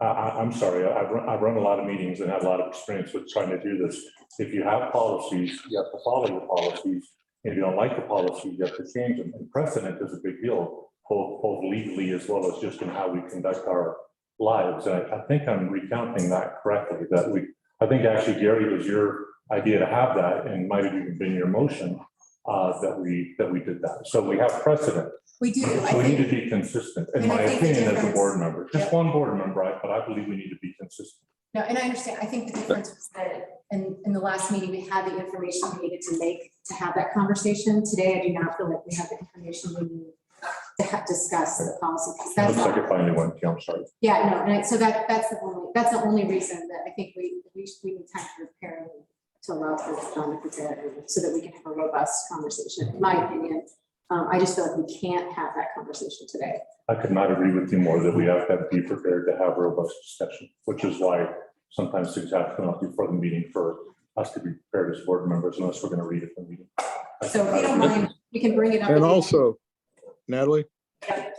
S3: I'm sorry, I've run a lot of meetings and have a lot of experience with trying to do this. If you have policies, you have to follow the policies. If you don't like the policy, you have to change them. And precedent is a big deal, both legally as well as just in how we conduct our lives. And I think I'm recounting that correctly, that I think actually, Gary, it was your idea to have that, and might have even been your motion, that we did that. So we have precedent.
S1: We do. I
S3: So we need
S1: think,
S3: to be consistent, in
S1: And I
S3: my
S1: think the
S3: opinion, as a
S1: difference-
S3: board member, just
S1: Yep.
S3: one board member, but I believe we need to be consistent.
S1: no, and I understand. I think the difference was that in the last meeting, we had the information we needed to have that conversation. Today, I do not feel like we have the information we need to discuss the policy. Piece. That's
S3: Looks like
S1: all.
S3: it finally went, I'm sorry.
S1: Yeah, no, and so that's the only reason that I think we need time to prepare and to allow for John to prepare so that we can have a robust conversation. In my opinion, I just feel like we can't have that conversation today.
S3: I could not agree with you more that we have to be prepared to have a robust discussion, which is why sometimes things have to come up before the meeting for us to be prepared as board members, unless we're going to read it from the meeting.
S1: So if you don't mind, you can bring it up.
S5: And
S1: again.
S5: also, Natalie,
S1: Yeah.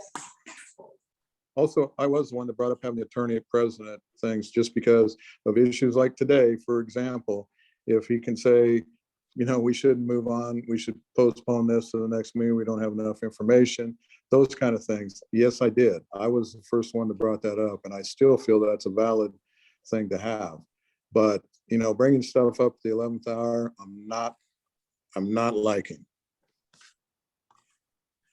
S5: also, I was the one that brought up having the attorney president things just because of issues like today, for example, if he can say, you know, we should move on, we should postpone this to the next meeting, we don't have enough information, those kind of things. Yes, I did. I was the first one that brought that up, and I still feel that's a valid thing to have. But, you know, bringing stuff up at the 11th hour, I'm not liking.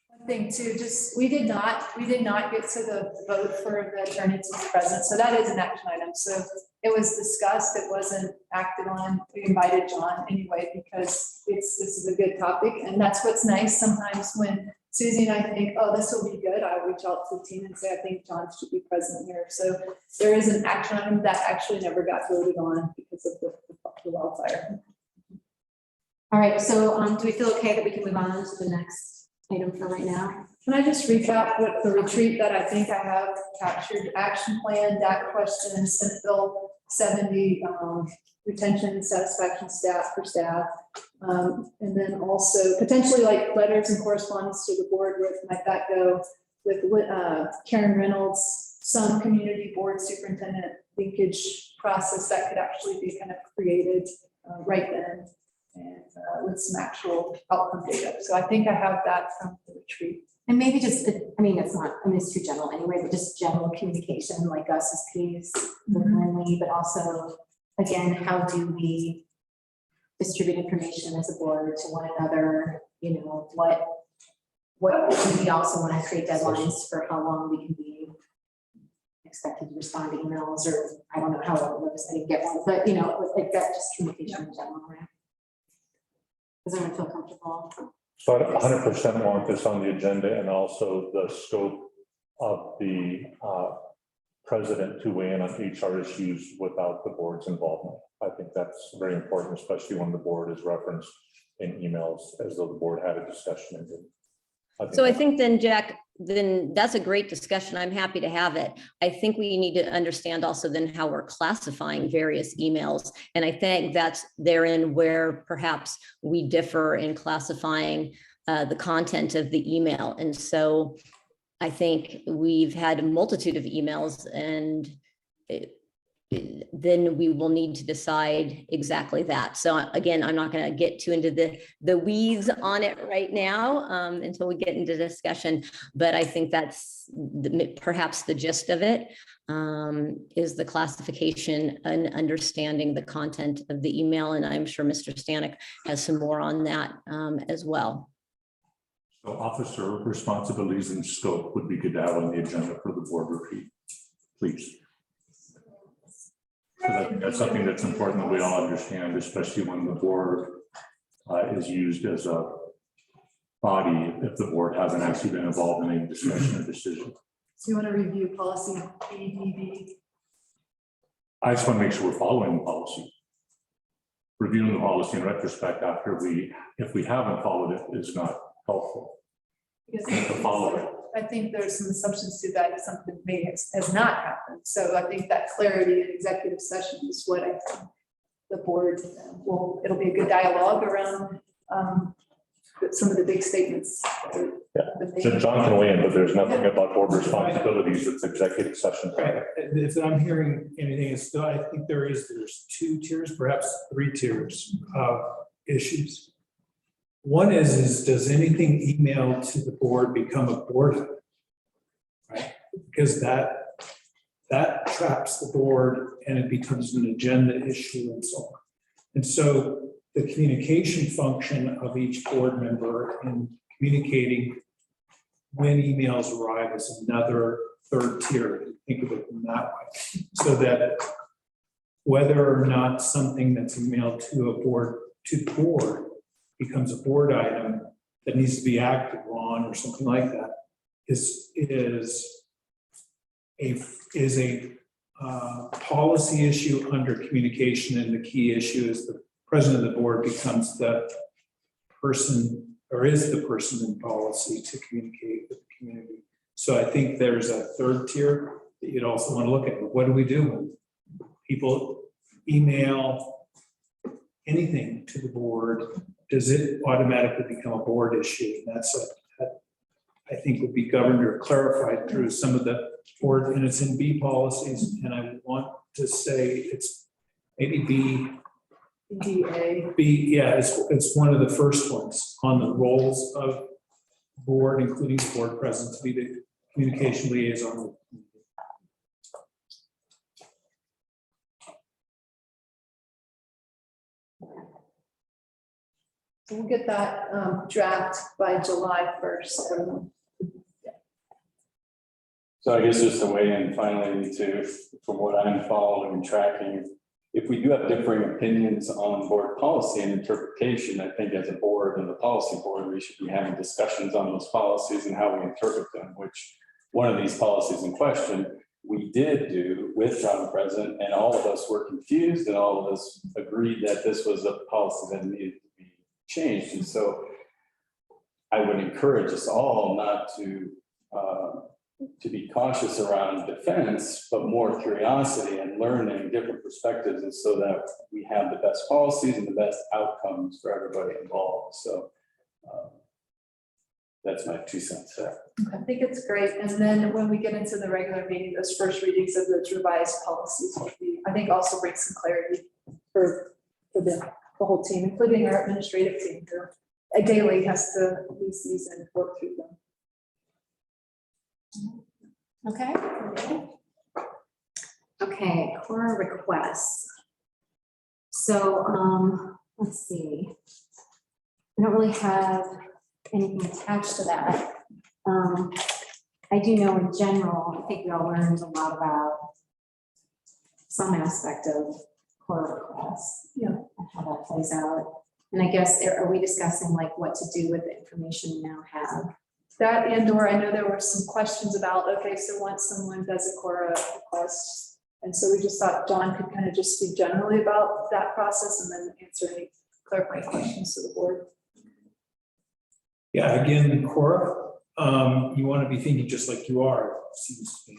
S7: One thing too, just, we did not get to the vote for the attorney to be present, so that is an action item. So it was discussed, it wasn't acted on. We invited John anyway, because this is a good topic, and that's what's nice sometimes when Susie and I think, oh, this will be good, I'll reach out to the team and say, I think John should be present here. So there is an action item that actually never got voted on because of the wildfire.
S1: All right, so do we feel okay that we can move on to the next item for right now?
S7: Can I just recap what the retreat that I think I have captured: action plan, DAC question, Senate Bill 70, retention and satisfaction staff for staff. And then also potentially like letters and correspondence to the board with, might that go with Karen Reynolds, some community board superintendent linkage process that could actually be kind of created right then, and with some actual outcome data. So I think I have that from the retreat.
S1: And maybe just, I mean, it's not, I mean, it's too general anyway, but just general communication, like us as peers with Lindley, but also, again, how do we distribute information as a board to one another? You know, what do we also want to create deadlines for how long we can be expected to respond to emails, or I don't know how it works, I didn't get one, but you know, like that, just communication in general, right? Does everyone feel comfortable?
S3: So I 100% want this on the agenda, and also the scope of the president to weigh in on HR issues without the board's involvement. I think that's very important, especially when the board is referenced in emails as though the board had a discussion.
S6: So I think then, Jack, then that's a great discussion. I'm happy to have it. I think we need to understand also then how we're classifying various emails. And I think that's therein where perhaps we differ in classifying the content of the email. And so I think we've had a multitude of emails, and then we will need to decide exactly that. So again, I'm not going to get too into the weeds on it right now until we get into discussion, but I think that's perhaps the gist of it, is the classification and understanding the content of the email. And I'm sure Mr. Stanek has some more on that as well.
S3: So officer responsibilities and scope would be good to have on the agenda for the board retreat, please. Because I think that's something that's important that we all understand, especially when the board is used as a body, if the board hasn't actually been involved in any discussion or decision.
S7: So you want to review policy BDB?
S3: I just want to make sure we're following the policy. Reviewing the policy in retrospect after if we haven't followed it is not helpful.
S7: Because
S3: To follow it.
S7: I think there's some assumptions to that if something may has not happened. So I think that clarity in executive session is what I the board it'll be a good dialogue around some of the big statements.
S3: So John can weigh in, but there's nothing about board responsibilities. It's executive session.
S10: Right, if I'm hearing anything, it's still, I think there's 2 tiers, perhaps 3 tiers of issues. One is does anything emailed to the board become a board item? Right, because that traps the board and it becomes an agenda issue and so on. And so the communication function of each board member in communicating when emails arrive is another 3rd tier. Think of it in that way. So that whether or not something that's emailed to the board becomes a board item that needs to be acted on or something like that is a policy issue under communication, and the key issue is the president of the board becomes the person, or is the person in policy to communicate with the community. So I think there's a 3rd tier that you'd also want to look at. What do we do when people email anything to the board? Does it automatically become a board issue? And that I think would be governed or clarified through some of the board, and it's in B policies. And I want to say it's maybe B, yeah, it's one of the first ones on the roles of board, including the board president, to be the communication liaison.
S7: So we'll get that draft by July 1st.
S2: So I guess just to weigh in finally from what I'm following and tracking, if we do have differing opinions on board policy and interpretation, I think as a board and the policy board, we should be having discussions on those policies and how we interpret them, which one of these policies in question, we did do with John present, and all of us were confused and all of us agreed that this was a policy that needed to be changed. And so I would encourage us all not to be cautious around defense, but more curiosity and learning different perspectives, and so that we have the best policies and the best outcomes for everybody involved. So that's my 2 cents there.
S7: I think it's great. And then when we get into the regular meeting, those first readings of those revised policies will be, I think, also bring some clarity for the whole team, including our administrative team, who daily has to use these and work through them.
S1: Okay. Okay, core requests. So, let's see. I don't really have anything attached to that. I do know in general, I think we all learned a lot about some aspect of core requests.
S7: Yeah.
S1: And how that plays out. And I guess, are we discussing like what to do with the information we now have?
S7: That and/or I know there were some questions about, okay, so once someone does a core request, and so we just thought John could kind of just speak generally about that process and then answer any clarifying questions to the board.
S10: Yeah, again, Cora, you want to be thinking just like you are, it seems to me,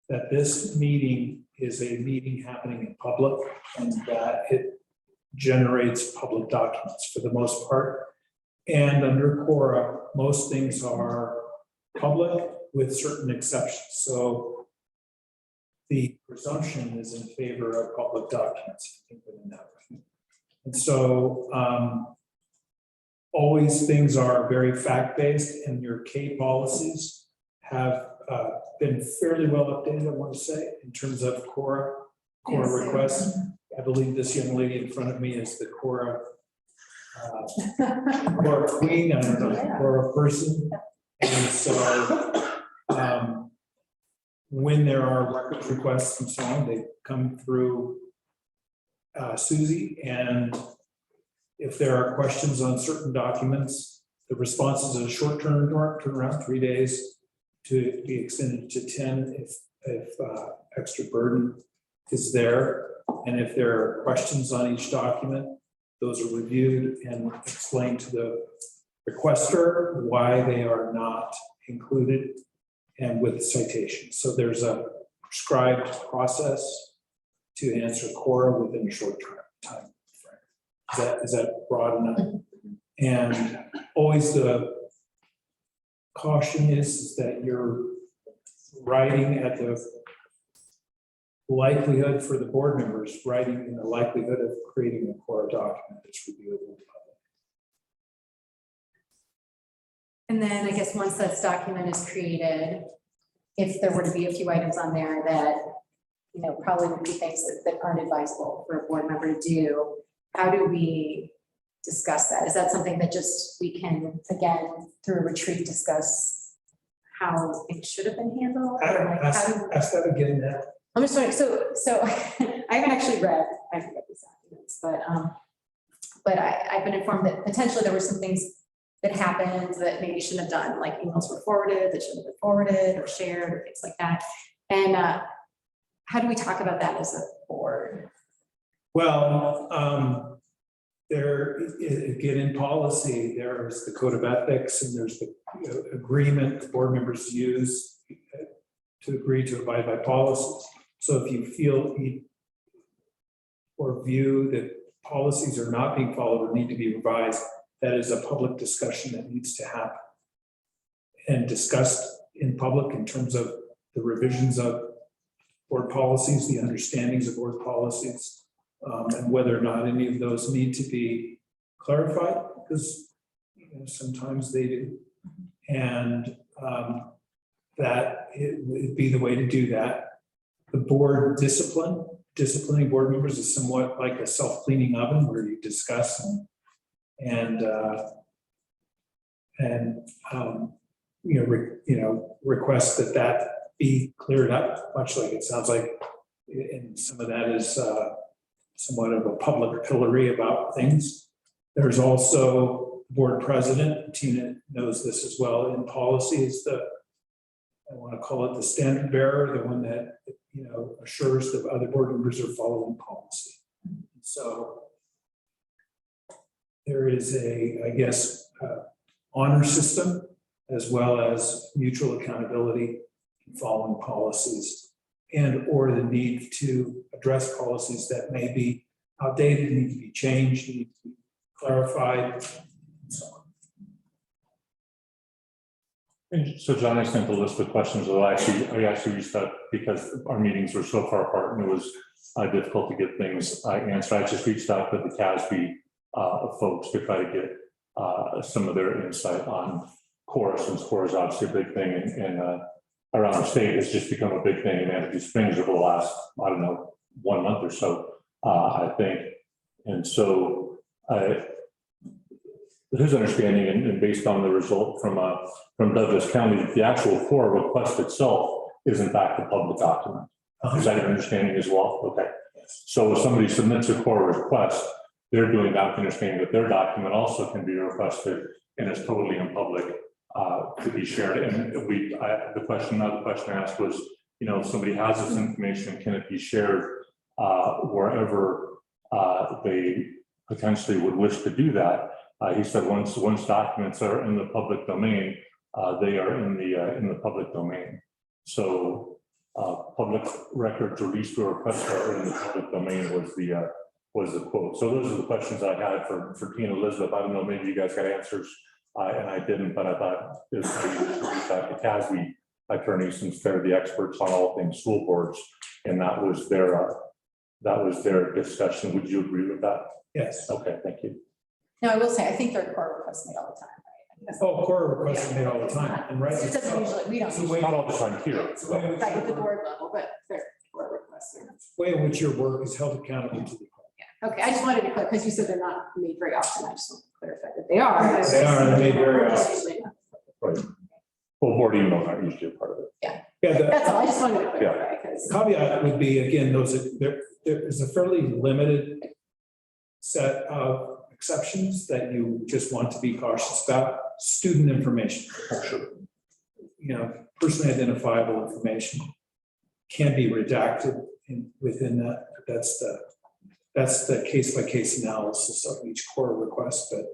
S10: that this meeting is a meeting happening in public and that it generates public documents for the most part. And under Cora, most things are public with certain exceptions. So the presumption is in favor of public documents, I think, within that way. And so always things are very fact-based, and your K policies have been fairly well updated, I want to say, in terms of Cora requests. I believe this young lady in front of me is the Cora queen, I don't know, Cora person. And so when there are record requests and so on, they come through Susie, and if there are questions on certain documents, the response is a short turnaround, 3 days, to be extended to 10 if extra burden is there. And if there are questions on each document, those are reviewed and explained to the requester why they are not included, and with citations. So there's a prescribed process to answer Cora within a short time frame. Is that broad enough? And always the caution is that you're writing at the likelihood for the board members, writing in the likelihood of creating a core document that's reviewable.
S1: And then I guess once this document is created, if there were to be a few items on there that, you know, probably would be things that aren't advisable for a board member to do, how do we discuss that? Is that something that just we can, again, through a retreat, discuss how it should have been handled? Or like
S10: Ask
S1: how do-
S10: that again now.
S1: I'm just wondering, so I haven't actually read these documents, but I've been informed that potentially there were some things that happened that maybe shouldn't have done, like emails were forwarded, that shouldn't have been forwarded or shared or things like that. And how do we talk about that as a board?
S10: Well, there, again, in policy, there's the code of ethics and there's the agreement the board members use to agree to abide by policies. So if you feel or view that policies are not being followed or need to be revised, that is a public discussion that needs to happen and discussed in public in terms of the revisions of board policies, the understandings of board policies, and whether or not any of those need to be clarified, because sometimes they do. And that it would be the way to do that. The board disciplining board members is somewhat like a self-cleaning oven where you discuss and request that be cleared up, much like it sounds like, and some of that is somewhat of a public pillory about things. There's also board president, Tina knows this as well, in policy is I want to call it the standard bearer, the one that, assures that other board members are following policy. So there is I guess, honor system as well as mutual accountability in following policies and or the need to address policies that may be outdated, need to be changed, need to be clarified, and so on.
S3: And so John, I sent a list of questions, I actually reached out because our meetings were so far apart and it was difficult to get things answered. I just reached out to the CASB folks to try to get some of their insight on core, since core is obviously a big thing and around the state has just become a big thing in Manatee Springs over the last, 1 month or so, I think. And so his understanding and based on the result from Douglas County, the actual core request itself is in fact a public document. Is that your understanding as well? Okay. So if somebody submits a core request, they're doing that understanding that their document also can be requested and is totally in public to be shared. And the question I asked was, if somebody has this information, can it be shared wherever they potentially would wish to do that? He said once documents are in the public domain, they are in the public domain. So public records released to a request are in the public domain was the quote. So those are the questions I had for Tina Elizabeth. I don't know, maybe you guys got answers and I didn't, but I thought it was the CASB attorneys, since they're the experts on all things school boards, and that was their discussion. Would you agree with that?
S10: Yes.
S3: Okay, thank you.
S1: No, I will say, I think there are core requests made all the time, right?
S10: Oh, core requests are made all the time, and right.
S1: It doesn't usually, we don't
S10: So
S1: usually,
S3: Not all the time here.
S10: It's the way in which
S1: right, at the
S10: your work-
S1: board level, but there are core requests.
S10: way in which your work is held accountable to the.
S1: Okay, I just wanted to clarify, because you said they're not made very often, I just want to clarify that they are.
S10: They are, they're made very often.
S1: Usually not.
S3: Right. Well, board emails aren't usually a part of it.
S10: Yeah, the
S1: That's all, I just wanted to clarify, because.
S10: caveat would be, again, there is a fairly limited set of exceptions that you just want to be cautious about. Student information,
S3: Sure.
S10: personally identifiable information can be redacted within that. That's the case-by-case analysis of each core request, but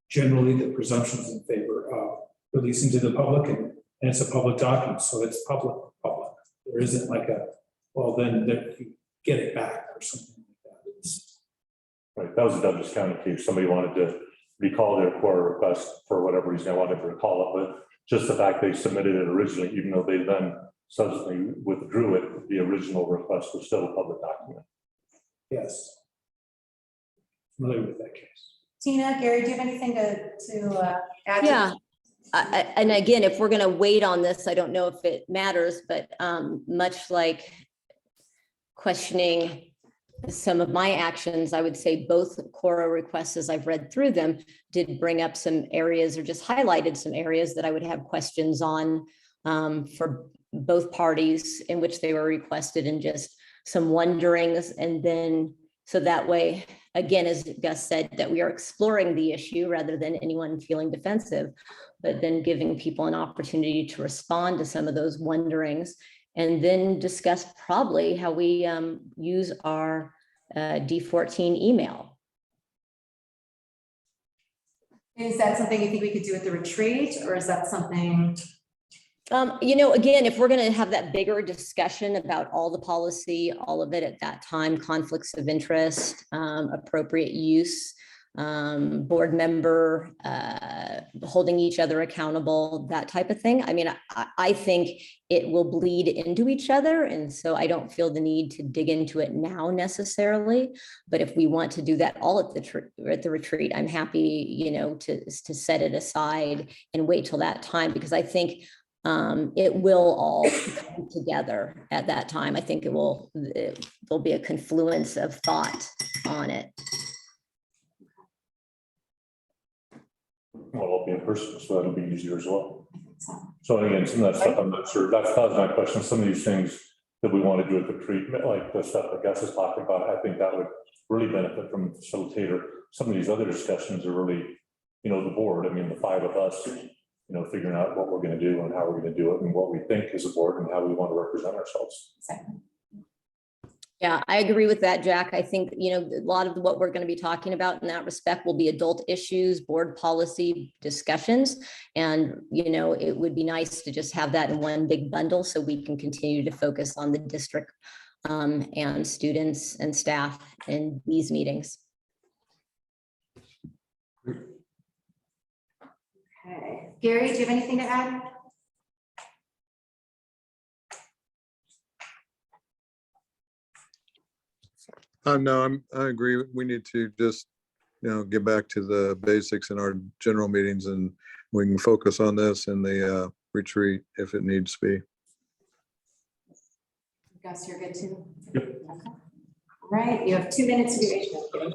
S10: generally the presumption is in favor of releasing to the public, and it's a public document, so it's public. There isn't like then you get it back or something like that.
S3: Right, that was a Douglas County case. Somebody wanted to recall their core request for whatever reason, they wanted to recall it, but just the fact they submitted it originally, even though they then subsequently withdrew it, the original request was still a public document.
S10: Yes. Familiar with that case.
S1: Tina, Gary, do you have anything to add? to
S6: Yeah. And again, if we're going to wait on this, I don't know if it matters, but much like questioning some of my actions, I would say both Cora requests, as I've read through them, did bring up some areas or just highlighted some areas that I would have questions on for both parties in which they were requested, and just some wonderings. And then, so that way, again, as Gus said, that we are exploring the issue rather than anyone feeling defensive, but then giving people an opportunity to respond to some of those wonderings, and then discuss probably how we use our D14 email.
S1: Is that something you think we could do at the retreat, or is that something?
S6: Again, if we're going to have that bigger discussion about all the policy, all of it at that time, conflicts of interest, appropriate use, board member holding each other accountable, that type of thing. I mean, I think it will bleed into each other. And so I don't feel the need to dig into it now necessarily. But if we want to do that all at the retreat, I'm happy, to set it aside and wait till that time, because I think it will all come together at that time. I think there'll be a confluence of thought on it.
S3: Well, I'll be in person, so that'll be easier as well. So again, some of that stuff, I'm not sure, that was my question. Some of these things that we want to do at the treatment, like the stuff that Gus is talking about, I think that would really benefit from a facilitator. Some of these other discussions are really, the board, I mean, the five of us, figuring out what we're going to do and how we're going to do it and what we think as a board and how we want to represent ourselves.
S6: Yeah, I agree with that, Jack. I think, a lot of what we're going to be talking about in that respect will be adult issues, board policy discussions. And, it would be nice to just have that in one big bundle so we can continue to focus on the district and students and staff in these meetings.
S1: Okay. Gary, do you have anything to add?
S5: No, I agree. We need to just, get back to the basics in our general meetings, and we can focus on this in the retreat if it needs to be.
S1: Gus, you're good too?
S3: Yep.
S1: Okay. All right, you have 2 minutes to do each.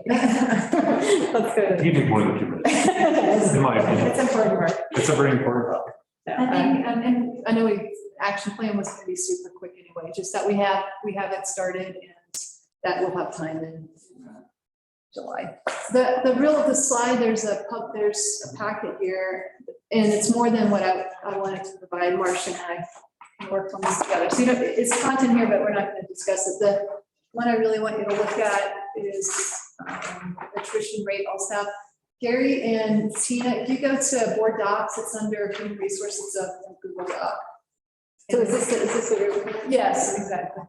S1: Let's go.
S3: You did more than 2 minutes. In my opinion.
S1: It's important work.
S3: It's a very important topic.
S7: I think, and I know action plan was going to be super quick anyway, just that we have it started, and that we'll have time in July. The slide, there's a packet here, and it's more than what I wanted to provide. Marcia and I worked on this together. So it's content here, but we're not going to discuss it. The one I really want you to look at is attrition rate, all staff. Gary and Tina, if you go to board docs, it's under human resources of Google Doc. So is this what you're looking at? Yes, exactly.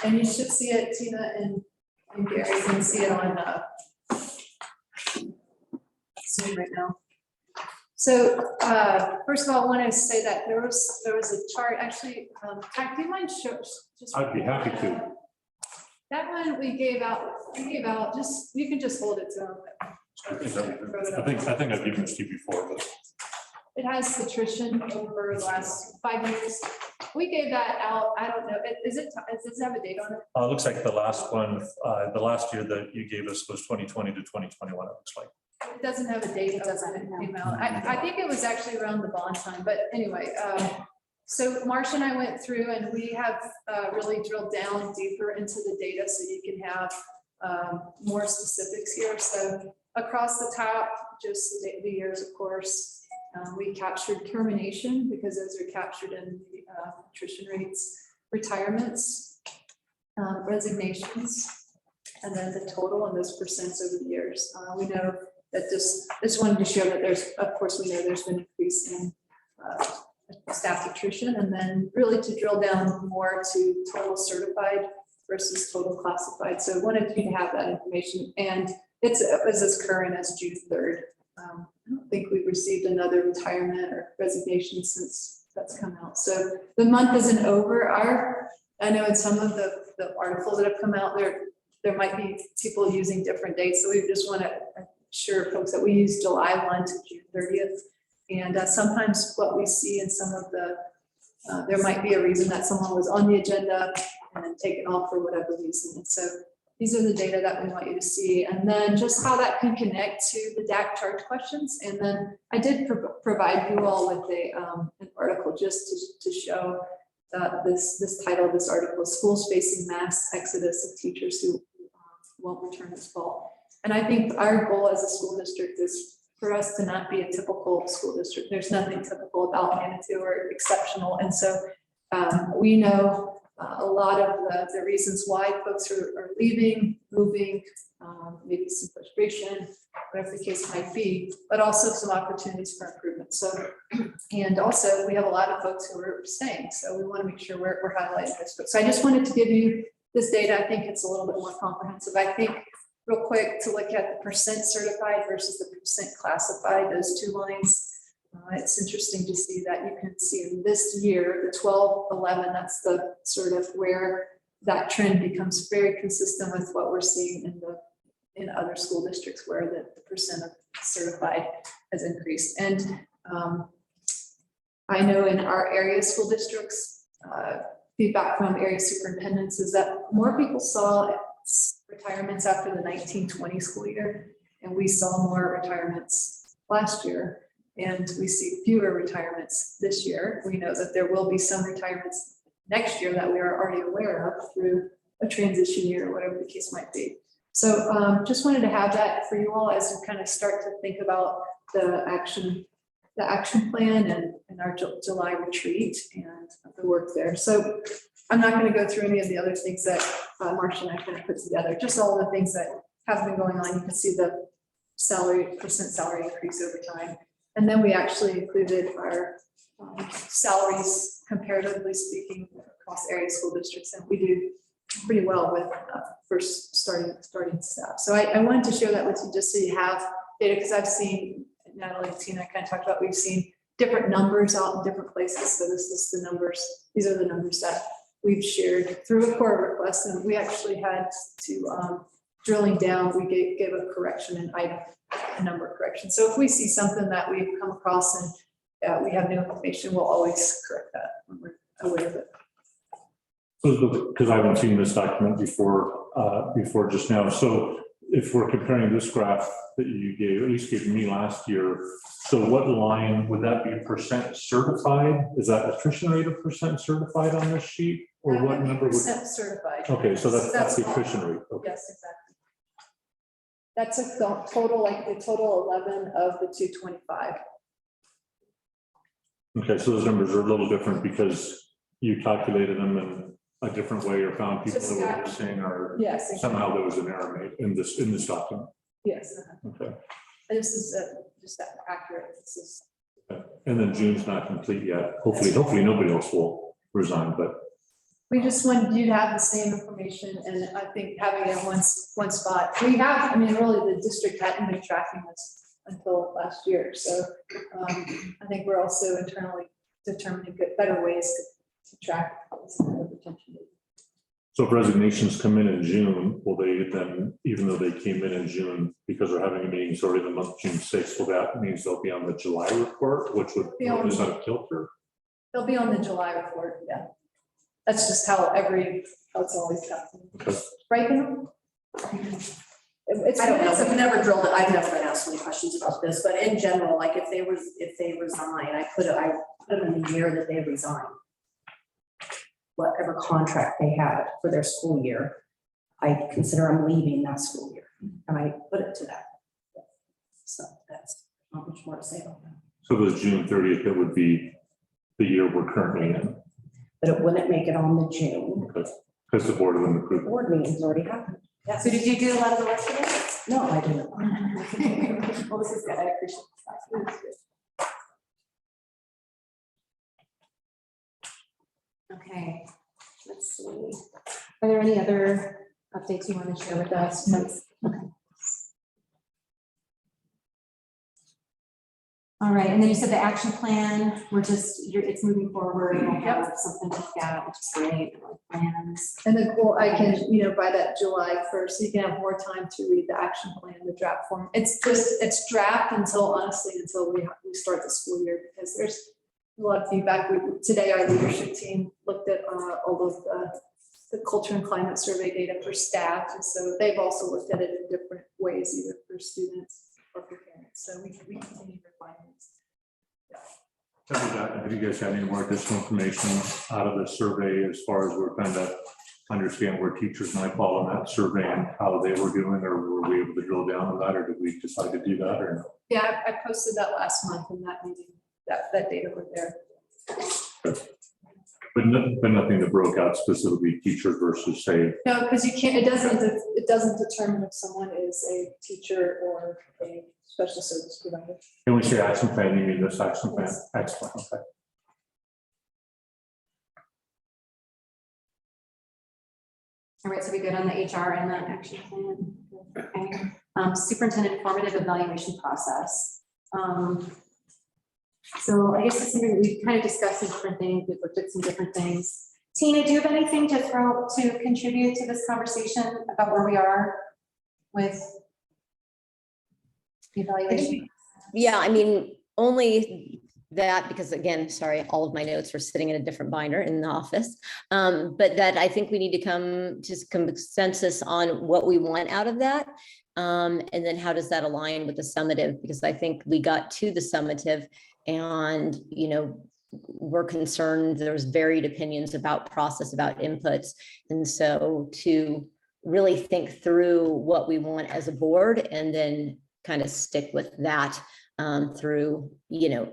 S7: And you should see it, Tina and Gary, you can see it on Zoom right now. So first of all, I want to say that there was a chart, actually, Ty, do you mind just?
S3: I'd be happy to.
S7: That one we gave out, just, you can just hold it to them.
S3: I think I've given this to you before, but
S7: It has attrition over the last 5 years. We gave that out, I don't know, does it have a date on it?
S3: it looks like the last one, the last year that you gave us was 2020 to 2021, it looks like.
S7: It doesn't have a date, it doesn't came out. I think it was actually around the bond time, but anyway, so Marcia and I went through, and we have really drilled down deeper into the data so you can have more specifics here. So across the top, just the years, of course, we captured termination because those are captured in the attrition rates, retirements, resignations, and then the total and those percents over the years. We know that this wanted to show that we know there's been an increase in staff attrition, and then really to drill down more to total certified versus total classified. So I wanted you to have that information. And It's as current as June 3rd. I don't think we've received another retirement or resignation since that's come out. So the month isn't over. I know in some of the articles that have come out there might be people using different dates. So we just want to assure folks that we use July 1 to June 30th. And sometimes what we see in some of there might be a reason that someone was on the agenda and then taken off for whatever reason. And so these are the data that we want you to see, and then just how that can connect to the DAC charge questions. And then I did provide you all with an article just to show this title of this article, Schools Facing Mass Exodus of Teachers Who Won't Return this Fall. And I think our goal as a school district is for us to not be a typical school district. There's nothing typical about Manitou or exceptional. And so we know a lot of the reasons why folks are leaving, moving, maybe some frustration, whatever the case might be, but also some opportunities for improvement. So, and also we have a lot of folks who are staying. So we want to make sure we're highlighting this. So I just wanted to give you this data. I think it's a little bit more comprehensive. I think real quick to look at the percent certified versus the percent classified, those two lines. It's interesting to see that you can see in this year, the 12-11, that's the sort of where that trend becomes very consistent with what we're seeing in other school districts where the percent of certified has increased. And I know in our area school districts, feedback from area superintendents is that more people saw retirements after the 1920 school year, and we saw more retirements last year. And we see fewer retirements this year. We know that there will be some retirements next year that we are already aware of through a transition year, or whatever the case might be. So just wanted to have that for you all as we kind of start to think about the action plan and our July retreat and the work there. So I'm not going to go through any of the other things that Marcia and I kind of put together, just all the things that have been going on. You can see the percent salary increase over time. And then we actually included our salaries, comparatively speaking, across area school districts, and we do pretty well with first starting staff. So I wanted to share that with you just so you have data, because I've seen, Natalie and Tina kind of talked about, we've seen different numbers out in different places. So this is the numbers, these are the numbers that we've shared through a core request, and we actually had to drilling down, we gave a correction in item, a number correction. So if we see something that we've come across and we have new information, we'll always correct that when we're aware of it.
S3: So, because I haven't seen this document before just now. So if we're comparing this graph that you gave, at least gave me last year, so what line would that be? Percent certified? Is that attrition rate of percent certified on this sheet? Or what number would?
S7: Percent certified.
S3: Okay, so that's the attrition rate. Okay.
S7: Yes, exactly. That's a total, like the total 11 of the 225.
S3: Okay, so those numbers are a little different because you calculated them in a different way or found people that were missing, or
S7: Yes, exactly.
S3: somehow there was an error made in this document.
S7: Yes.
S3: Okay.
S7: This is just that accurate. This is.
S3: And then June's not complete yet. Hopefully nobody else will resign, but.
S7: We just wanted you to have the same information, and I think having it in one spot. We have, I mean, really the district hadn't been tracking this until last year. So I think we're also internally determining better ways to track retention.
S3: So if resignations come in June, will they then, even though they came in June, because we're having a meeting sort of the month June 6th, well, that means they'll be on the July report, which would, is that a filter?
S7: They'll be on the July report, yeah. That's just how it's always happened.
S3: Okay.
S7: Right now?
S9: I don't know, we've never drilled it, I've never been asked any questions about this, but in general, like if they resign, I put them in the year that they resign. Whatever contract they had for their school year, I consider them leaving that school year, and I put it to that. So that's not much more to say about that.
S3: So it was June 30th, it would be the year we're currently in.
S9: But it wouldn't make it on the June.
S3: Because the board wouldn't approve.
S9: The board meeting's already happened. Yes.
S8: So did you do a lot of the work today?
S9: No, I didn't.
S8: Well, this is good. I appreciate this. Okay, let's see. Are there any other updates you want to share with us? Okay.
S1: All right, and then you said the action plan, it's moving forward, we'll have something to look at, which is great, plans.
S7: And the goal, I can, by that July 1st, you can have more time to read the action plan, the draft form. It's draft until we start the school year, because there's a lot of feedback. Today, our leadership team looked at all of the culture and climate survey data for staff. And so they've also looked at it in different ways, either for students or for parents. So we continue refinements.
S3: Have you guys had any more additional information out of the survey as far as we're trying to understand where teachers might fall on that survey and how they were doing, or were we able to drill down on that, or did we decide to do that, or no?
S7: Yeah, I posted that last month in that meeting, that data was there.
S3: But nothing that broke out specifically teachers versus say.
S7: No, because you can't, it doesn't determine if someone is a teacher or a special service provider.
S3: When we say action plan, you mean this action plan? Excellent, okay.
S1: All right, so we good on the HR and the action plan? Okay. Superintendent formative evaluation process. So I guess it's something we've kind of discussed some different things, we've looked at some different things. Tina, do you have anything to contribute to this conversation about where we are with the evaluation?
S6: Yeah, I mean, only that, because again, sorry, all of my notes were sitting in a different binder in the office. But that I think we need to come to consensus on what we want out of that. And then how does that align with the summative? Because I think we got to the summative and, we're concerned, there's varied opinions about process, about inputs. And so to really think through what we want as a board and then kind of stick with that through,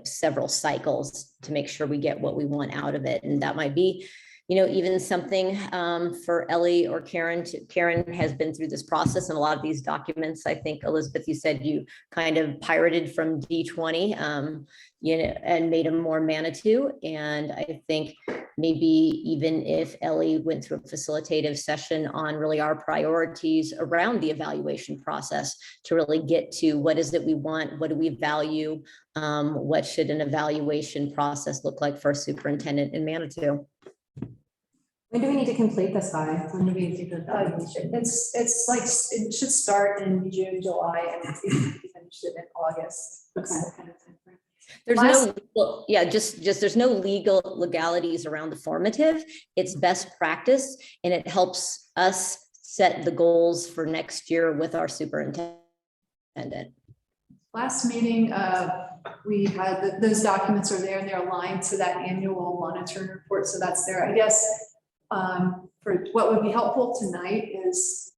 S6: several cycles to make sure we get what we want out of it. And that might be, even something for Ellie or Karen. Karen has been through this process and a lot of these documents. I think, Elizabeth, you said you kind of pirated from D20, and made them more Manitou. And I think maybe even if Ellie went through a facilitative session on really our priorities around the evaluation process to really get to what is it we want, what do we value, what should an evaluation process look like for a superintendent in Manitou?
S1: When do we need to complete this by? When do we do the evaluation?
S7: It's like, it should start in June, July, and we finish it in August. That's the kind of timeframe.
S6: There's no legal, there's no legalities around the formative. It's best practice, and it helps us set the goals for next year with our superintendent.
S7: Last meeting, we had, those documents are there and they're aligned to that annual monitoring report. So that's there. I guess for what would be helpful tonight is,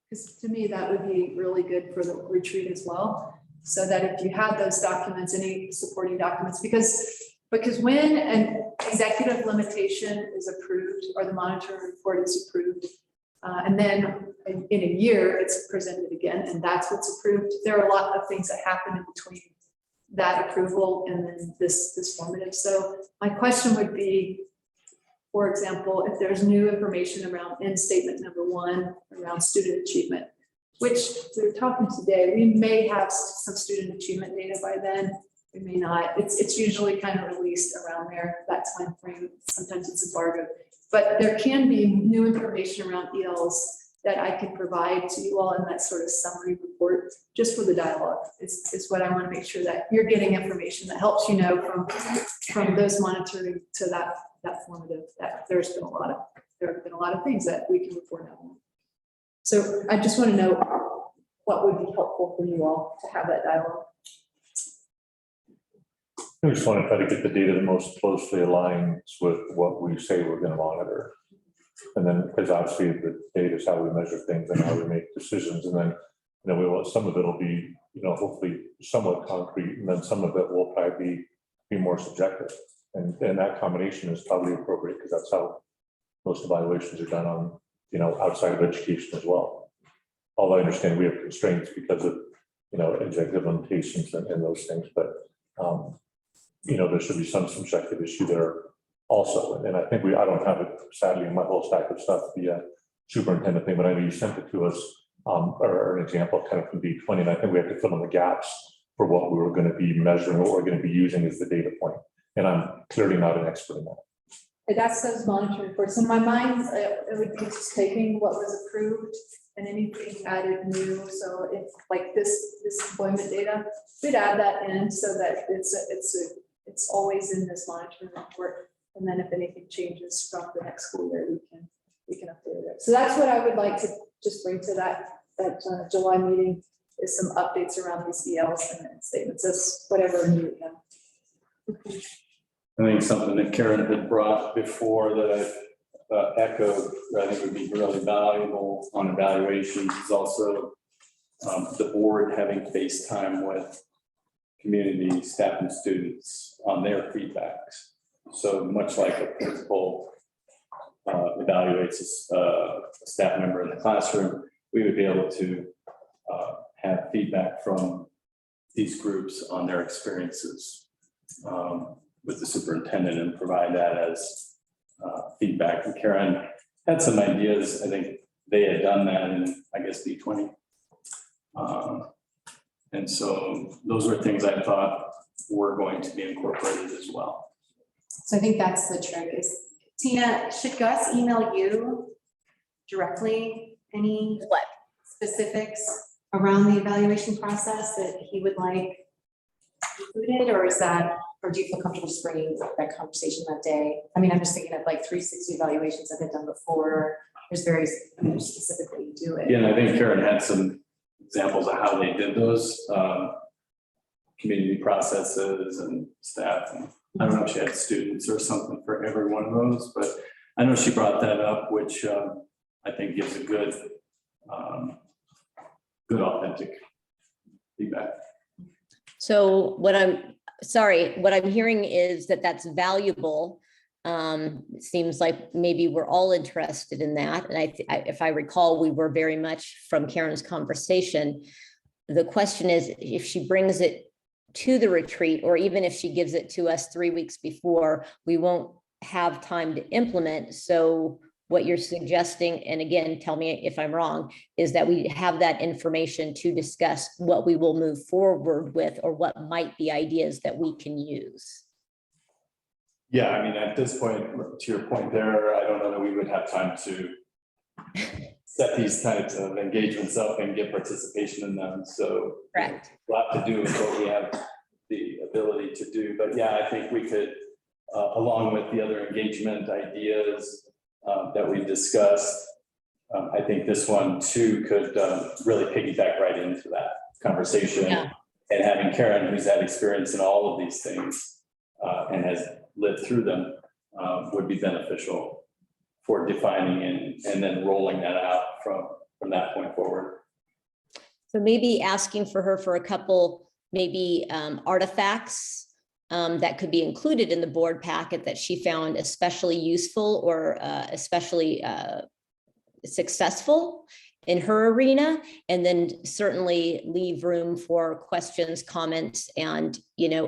S7: because to me, that would be really good for the retreat as well. So that if you had those documents, any supporting documents, because when an executive limitation is approved or the monitoring report is approved, and then in a year it's presented again, and that's what's approved. There are a lot of things that happen in between that approval and then this formative. So my question would be, for example, if there's new information around end statement number 1 around student achievement, which we're talking today, we may have some student achievement data by then. We may not. It's usually kind of released around there, that time frame. Sometimes it's embargoed, but there can be new information around ELs that I can provide to you all in that sort of summary report, just for the dialogue. Is what I want to make sure that you're getting information that helps you know from those monitoring to that formative. That there have been a lot of things that we can report on. So I just want to know what would be helpful for you all to have that dialogue.
S3: I just want to try to get the data that most closely aligns with what we say we're going to monitor. And then, because obviously the data is how we measure things and how we make decisions. And then, we want, some of it will be, hopefully somewhat concrete, and then some of it will probably be more subjective. And that combination is probably appropriate, because that's how most evaluations are done on, outside of education as well. Although I understand we have constraints because of, executive limitations and those things, but, there should be some subjective issue there also. And I think I don't have it sadly in my whole stack of stuff, the superintendent thing, but I know you sent it to us, or an example kind of from B20, and I think we have to fill in the gaps for what we were going to be measuring, what we're going to be using as the data point. And I'm clearly not an expert in that.
S7: That's those monitoring reports. In my mind, it would be just taking what was approved and anything added new. So if like this employment data, we'd add that in so that it's always in this monitoring report. And then if anything changes from the next school year, we can update it. So that's what I would like to just bring to that July meeting, is some updates around these ELs and statements, as whatever new.
S2: I think something that Karen had brought before that I've echoed, I think would be really valuable on evaluations is also the board having face time with community, staff and students on their feedbacks. So much like a principal evaluates a staff member in the classroom, we would be able to have feedback from these groups on their experiences with the superintendent and provide that as feedback. And Karen had some ideas. I think they had done that in, I guess, B20. And so those were things I thought were going to be incorporated as well.
S1: So I think that's the trick is, Tina, should Gus email you directly any
S6: What?
S1: specifics around the evaluation process that he would like included, or is that, or do you feel comfortable just bringing that conversation that day? I mean, I'm just thinking of like 360 evaluations that I've done before. There's very specific way you do it.
S2: Yeah, and I think Karen had some examples of how they did those community processes and staff. And I don't know if she had students or something for every one of those, but I know she brought that up, which I think gives a good, good authentic feedback.
S6: So what I'm hearing is that that's valuable. It seems like maybe we're all interested in that. And if I recall, we were very much from Karen's conversation. The question is, if she brings it to the retreat, or even if she gives it to us 3 weeks before, we won't have time to implement. So what you're suggesting, and again, tell me if I'm wrong, is that we have that information to discuss what we will move forward with, or what might be ideas that we can use.
S2: Yeah, I mean, at this point, to your point there, I don't know that we would have time to set these types of engagements up and get participation in them. So
S6: Correct.
S2: we'll have to do with what we have the ability to do. But yeah, I think we could, along with the other engagement ideas that we discussed, I think this one too could really piggyback right into that conversation.
S6: Yeah.
S2: And having Karen, who's had experience in all of these things and has lived through them, would be beneficial for defining and then rolling that out from that point forward.
S6: So maybe asking for her for a couple, maybe artifacts that could be included in the board packet that she found especially useful or especially successful in her arena, and then certainly leave room for questions, comments, and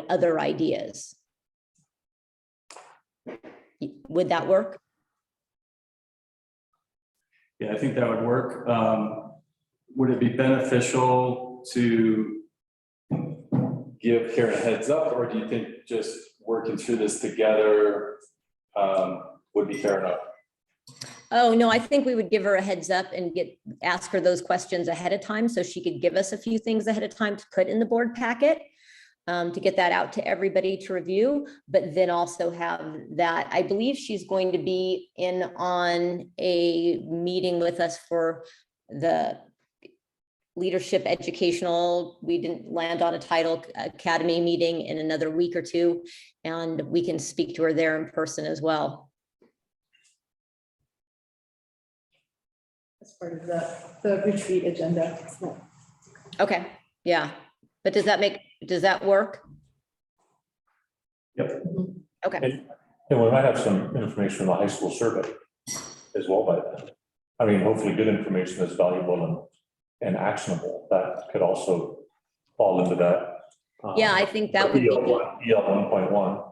S6: other ideas. Would that work?
S2: Yeah, I think that would work. Would it be beneficial to give Karen a heads up, or do you think just working through this together would be fair enough?
S6: Oh, no, I think we would give her a heads up and ask her those questions ahead of time, so she could give us a few things ahead of time to put in the board packet, to get that out to everybody to review, but then also have that. I believe she's going to be in on a meeting with us for the leadership educational, we didn't land on a title, academy meeting in another week or two, and we can speak to her there in person as well.
S7: As part of the retreat agenda.
S6: Okay, yeah, but does that work?
S2: Yep.
S6: Okay.
S3: And we might have some information from the high school survey as well by then. I mean, hopefully good information that's valuable and actionable. That could also fall into that.
S6: Yeah, I think that would be,
S3: EL 1.1.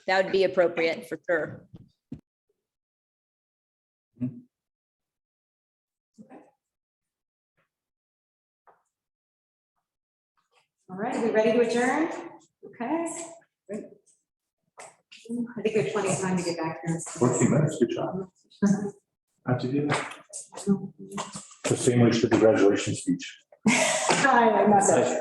S6: that would be appropriate for sure.
S1: All right, are we ready to adjourn? Okay. Great. I think we have plenty of time to get back here.
S3: 14 minutes, good job. How'd you do that? The same way you should the graduation speech.
S1: Hi, I'm not.